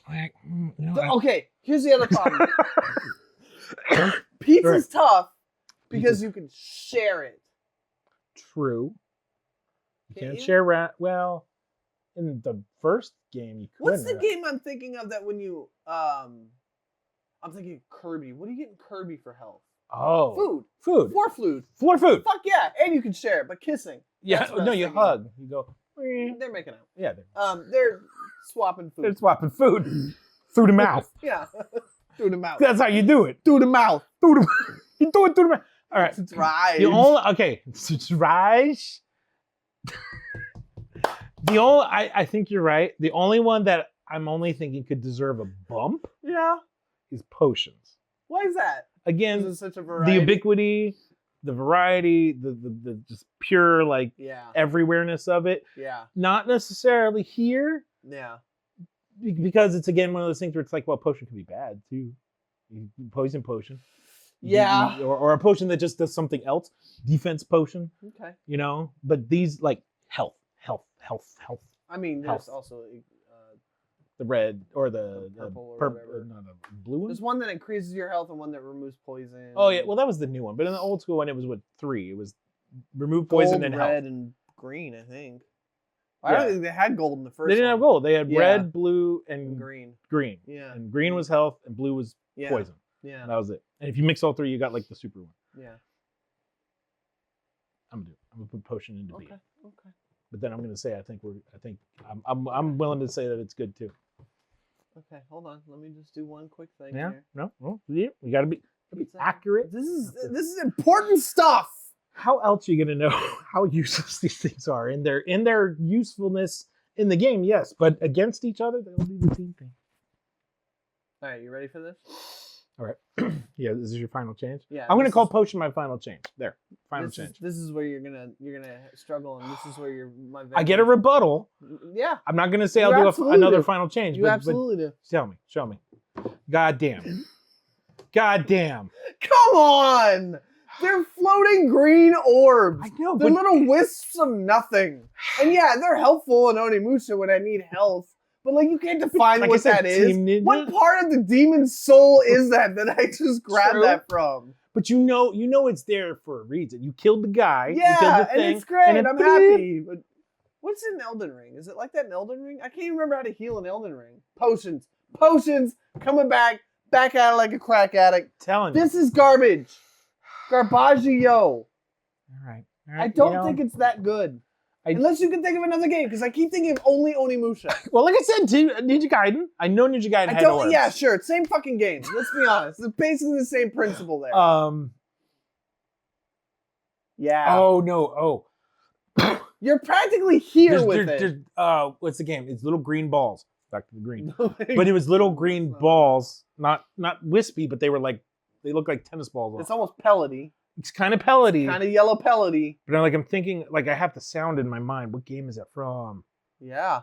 Okay, here's the other problem. Pizza's tough because you can share it. True. You can't share well, in the first game you couldn't. What's the game I'm thinking of that when you I'm thinking Kirby. What are you getting Kirby for health? Oh. Food. Floor food. Fuck yeah. And you can share it, but kissing. Yeah, no, you hug. You go. They're making out. Yeah. They're swapping food. They're swapping food. Through the mouth. Yeah. Through the mouth. That's how you do it. Through the mouth. You do it through the mouth. All right. It's right. It's right. I think you're right. The only one that I'm only thinking could deserve a bump is potions. Why is that? Again, is such a variety? The ubiquity, the variety, the just pure everywhereness of it. Yeah. Not necessarily here. Yeah. Because it's again one of those things where it's like, well, potion can be bad too. Poison potion. Yeah. Or a potion that just does something else. Defense potion. Okay. But these like health. I mean, there's also the red or the purple purple, or whatever. no, the blue one. There's one that increases your health and one that removes poison. Oh yeah, well that was the new one, but in the old school one, it was what 3. It was remove poison gold, and red, health. and green. I think. I don't think they had gold in the first. They didn't have gold. They had Yeah. red, blue, and green. Green. Yeah. And green was health, and blue was poison. Yeah. And that was it. And if you mix all 3, you got like the super one. Yeah. I'm gonna put potion into B. Okay. But then I'm gonna say I'm willing to say that it's good too. Okay, hold on. Let me just do one quick thing Yeah. here. No. Well, yeah. We gotta be accurate. This is important stuff. How else are you gonna know how useless these things are in their usefulness in the game? Yes, but against each other, they'll do the same thing. All right, you ready for this? All right. Yeah, this is your final change. Yeah. I'm gonna call potion my final change. There, final change. This is where you're gonna struggle, and this is where I get a rebuttal. Yeah. I'm not gonna say I'll do another final change. You absolutely do. Show me. God damn. Come on! They're floating green orbs. I know, They're but little wisps of nothing. And yeah, they're helpful in Onimusha when I need health. But like, you can't define like what that is. What part of the demon's soul is that I just grabbed that from? But you know it's there for a reason. You killed the guy. Yeah, you killed the thing, and it's great. and I'm happy. But what's in Elden Ring? Is it like that in Elden Ring? I can't even remember how to heal in Elden Ring. Potions, coming back at it like a crack addict. Telling you. This is garbage. Garbaggio. All right. I don't think it's that good. Unless you can think of another game, because I keep thinking of only Onimusha. Well, like I said, Ninja Gaiden. I know Ninja Gaiden had orbs. Yeah, sure. It's same fucking game. Let's be honest. It's basically the same principle there. Yeah. Oh, no. Oh. You're practically here with it. What's the game? It's little green balls. Back to the green. But it was little green balls. Not wispy, but they look like tennis balls. It's almost pellety. It's kind of pellety. Kind of yellow pellety. But I'm thinking, I have the sound in my mind. What game is that from? Yeah.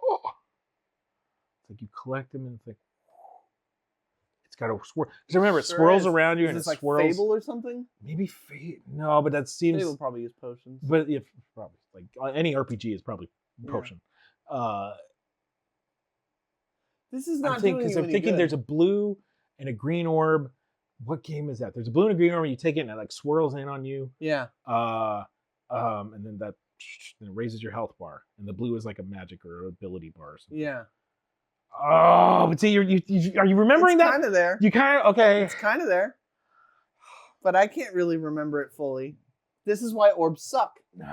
Oh. It's like you collect them and it's like, it's got a swirl. Because remember, it swirls around you and it like swirls. Fable or something? Maybe Fable. No, but that seems. Fable probably use potions. But if probably any RPG is probably potion. This is not. I'm thinking there's a blue and a green orb. What game is that? There's a blue and a green orb, and you take it and it swirls in on you. Yeah. And then it raises your health bar, and the blue is like a magic or ability bar or something. Yeah. Oh, but see, are you remembering that? It's kind of there. You kind of okay. It's kind of there, but I can't really remember it fully. This is why orbs suck. You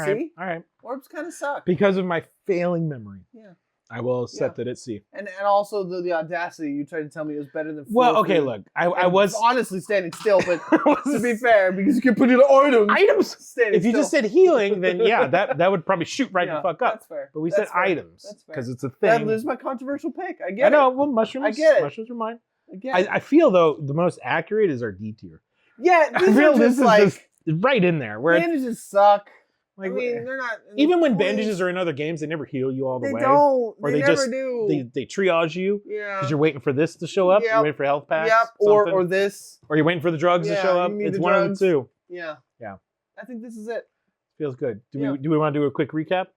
see? All right. Orbs kind of suck because of my failing memory. Yeah. I will set that at C. And also the audacity, you tried to tell me it was better than 4. Well, okay, look, I was honestly standing still, but to be fair, because you can put in items. If you just said healing, then yeah, that would probably shoot right the fuck up. That's fair. But we said items because it's a thing. That is my controversial pick. I get it. I know. Well, mushrooms. I get it. Mushrooms are mine. I get it. I feel though the most accurate is our D tier. Yeah, I feel this is just right in there. Where bandages suck. Like, I mean, they're not. Even when bandages are in other games, they never heal you all the way. They don't. Or they they never just do. They triage you. Yeah. Because you're waiting for this to show up. Yep. You're waiting for health packs. Yep. Or this. Or you're waiting for the drugs to show up. It's one of the two. Yeah. Yeah. I think this is it. Feels good. Do we want to do a quick recap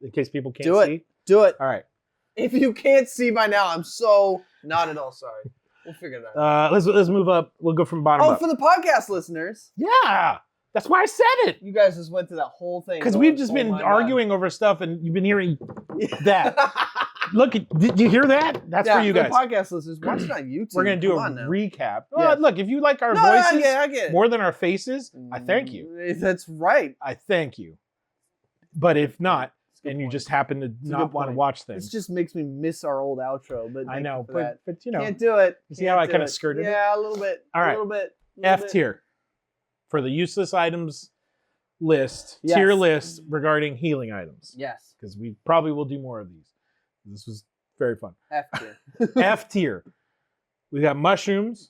in case people can't see? Do it. All right. If you can't see by now, I'm so not at all sorry. We'll figure that out. Let's move up. We'll go from bottom up. Oh, for the podcast listeners. Yeah. That's why I said it. You guys just went through that whole thing. Because we've just been arguing over stuff, and you've been hearing that. Look, did you hear that? That's for you guys. For the podcast listeners, watch it on YouTube. We're going to do a recap. Yeah. Look, if you like our voices I get it. more than our faces, I thank you. That's right. I thank you. But if not, and you just happen to not want to watch things. This just makes me miss our old outro. But I know, but you know. Can't do it. You see how I kind of skirted it? Yeah, a little bit. All right. A little bit. F tier. For the useless items list, tier list regarding healing items. Yes. Because we probably will do more of these. This was very fun. F tier. F tier. We got mushrooms,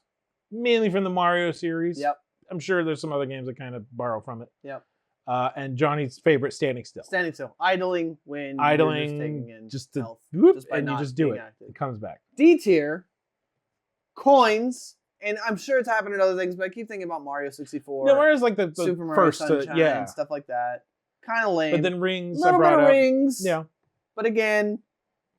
mainly from the Mario series. Yep. I'm sure there's some other games that kind of borrow from it. Yep. And Johnny's favorite, standing still. Standing still. Idling when you're just taking in health. Whoop, and you just do it. Active. It comes back. D tier. Coins. And I'm sure it's happened in other things, but I keep thinking about Mario 64. No, Mario's like the Super Mario first Sunshine, stuff like that. Kind of lame. But then rings. A little bit of rings. Yeah. But again,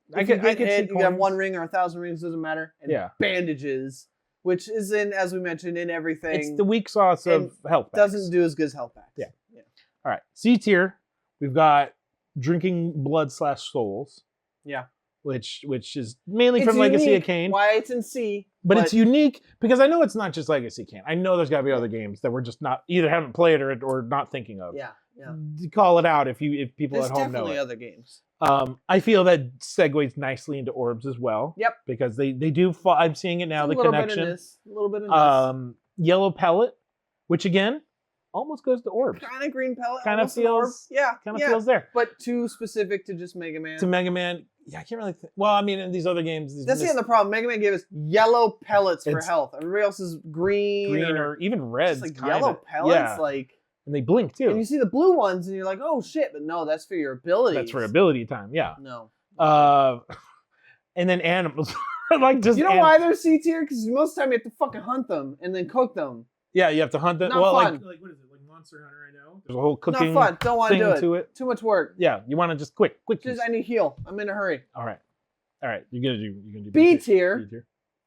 If you get hit, you have 1 ring or 1,000 rings, doesn't matter. And bandages, which is as we mentioned, in everything. It's the weak sauce of health packs. Doesn't do as good as health packs. Yeah. All right. C tier, we've got drinking blood/souls. Yeah. Which is mainly from Legacy of Kain. Why it's in C. But it's unique because I know it's not just Legacy of Kain. I know there's got to be other games that we're just not either haven't played or not thinking of. Yeah. Call it out if people at home know it. There's definitely other games. I feel that segues nicely into orbs as well. Yep. Because they do fall. I'm seeing it now. The connection. A little bit of this. Yellow pellet, which again almost goes to orbs. Kind of green pellet. Kind of feels. Kind of feels there. But too specific to just Mega Man. To Mega Man. Yeah, I can't really. Well, I mean, in these other games, that's the other problem. Mega Man gave us yellow pellets for health. Everybody else is green or even red. Just like yellow pellets, and they blink too. And you see the blue ones, and you're like, "Oh shit!" But no, that's for your ability. That's for ability time. Yeah. No. And then animals, like just. You know why they're C tier? Because most of the time you have to fucking hunt them and then cook them. Yeah, you have to hunt them. Not fun. Like what is it? Like Monster Hunter, I know. There's a whole cooking. Not fun. Don't want to do it. Too much work. Yeah, you want to just quick. Just I need heal. I'm in a hurry. All right. You're gonna do B tier.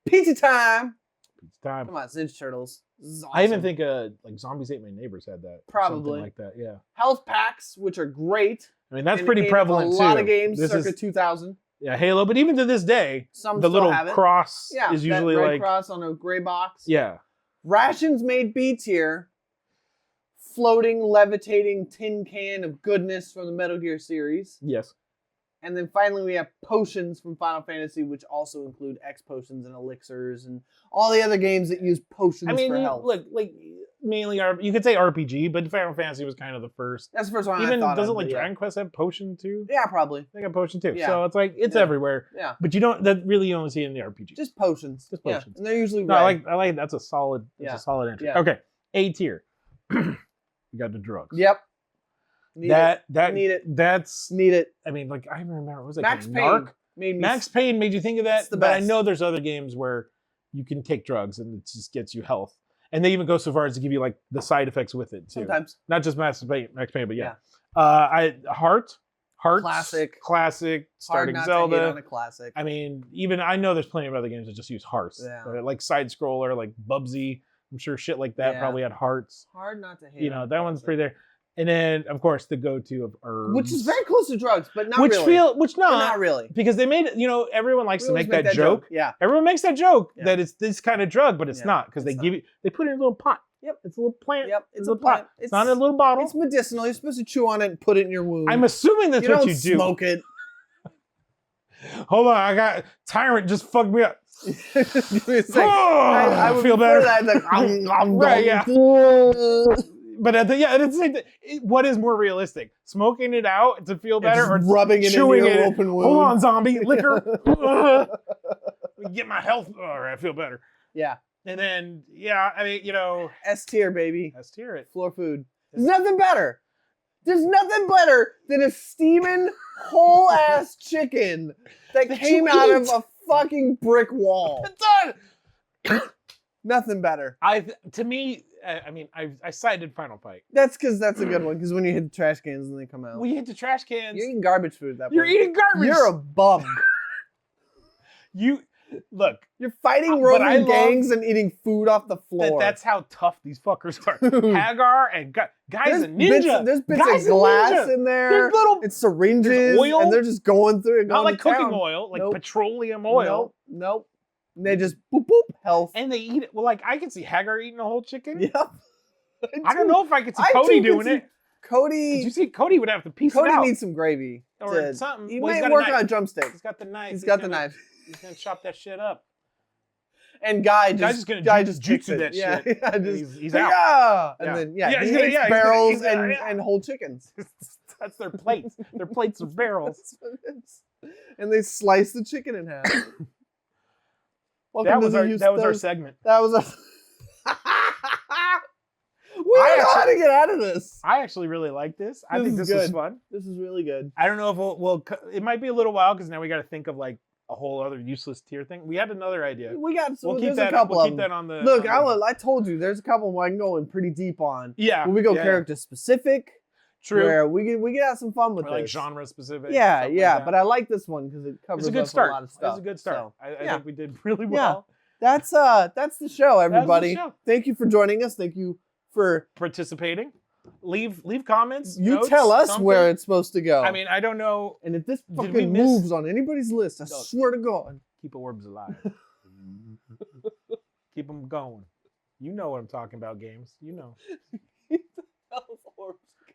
Pizza time. Pizza time. Come on, Ninja Turtles. Awesome. I even think like Zombies Ate My Neighbors had that. Probably like that. Yeah. Health packs, which are great. I mean, that's pretty prevalent too. A lot of games, circa 2000. Yeah, Halo. But even to this day, the little cross is usually that red like cross on a gray box. Yeah. Rations made B tier. Floating, levitating tin can of goodness from the Metal Gear series. Yes. And then finally we have potions from Final Fantasy, which also include X potions and elixirs and all the other games that use potions for health. Look, like mainly you could say RPG, but Final Fantasy was kind of the first. That's the first one. Even I thought doesn't of, Dragon Quest have potion too? Yeah, probably. They got potion too. Yeah. So it's like it's everywhere. Yeah. But you don't only see it in the RPG. Just potions. Just potions. Yeah. And they're usually red. No, I like that's a solid. That's a solid entry. Yeah. Okay. A tier. We got the drugs. Yep. Need it. That's need it. I mean, like I remember, what was it? Max Payne. Max Payne made you think of that. But I know there's other games where you can take drugs and it just gets you health, and they even go so far as to give you like the side effects with it too. Sometimes, not just Max Payne, but yeah. Hearts, classic, starting Hard not Zelda. To hit on a classic. I mean, even I know there's plenty of other games that just use hearts. Yeah. Like side scroller, like Bubsy. I'm sure shit like that probably had hearts. Hard not to hit. You know, that one's pretty there. And then, of course, the go-to of herbs. Which is very close to drugs, but not really. Not really. Because they made it, everyone likes to make that joke. Yeah. Everyone makes that joke that it's this kind of drug, but it's not. Because they put it in a little pot. Yep. It's a little plant. Yep. It's a little pot. It's not in a little bottle. It's medicinal. You're supposed to chew on it and put it in your wound. I'm assuming that's what you do. You don't smoke it. Hold on. I got Tyrant just fucked me up. I would feel better. Right, yeah. But what is more realistic? Smoking it out to feel better, or rubbing it chewing into your open wound? Hold on, zombie liquor. Get my health. All right, I feel better. Yeah. And then, I mean, S tier, baby. S tier it. Floor food. There's nothing better. There's nothing better than a steaming whole ass chicken that came out of a fucking brick wall. Nothing better. I cited Final Fight. That's because that's a good one. Because when you hit the trash cans and they come out, we hit the trash cans. You're eating garbage food at that point. You're eating garbage. You're a bum. Look. You're fighting roving gangs and eating food off the floor. That's how tough these fuckers are. Hagar and guys and Ninja. There's bits of glass in there. There's little syringes. Oil. And they're just going through it. Not like cooking oil, like petroleum oil. Nope. And they just boop health. And they eat it. Well, like I can see Hagar eating a whole chicken. Yep. I don't know if I could see Cody doing it. Cody. Did you see Cody would have to piece it out? Cody needs some gravy. Or something. He might work on a drumstick. He's got the knife. He's got the knife. He's going to chop that shit up. And Guy just jutsu that shit. Yeah, he's out. And then he eats barrels and whole chickens. That's their plates. Their plates are barrels. And they slice the chicken in half. That was our segment. That was our. We don't know how to get out of this. I actually really like this. I think this is fun. This is really good. I don't know if it might be a little while because now we got to think of like a whole other useless tier thing. We had another idea. We'll keep that. A couple we'll keep that on the. Look, I told you there's a couple I can go in pretty deep on. Yeah. When we go character specific. True. Where we can have some fun with or like this. genre specific. Yeah, like but I like this one because it covers it's a good up start. a lot of stuff. It's a good start. So, I think we did really well. That's the show, everybody. Show. Thank you for joining us. Thank you for participating. Leave comments. You notes, tell us something. where it's supposed to go. I mean, I don't know. And if this fucking moves on anybody's list, I swear to God. Keep orbs alive. Keep them going. You know what I'm talking about, games. You know.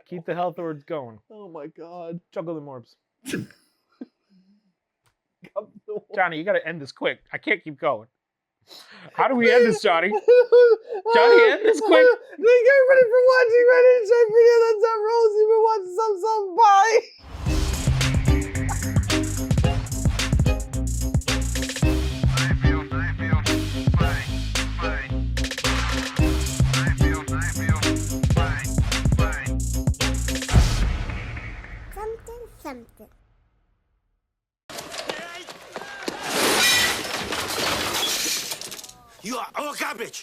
Keep the health orbs going. Oh my God. Juggle them orbs. Johnny, you got to end this quick. I can't keep going. How do we end this, Johnny? Johnny, end this quick. Thank everybody for watching. My name is Chimp Crazy. That's Rosie. We're watching some. Bye.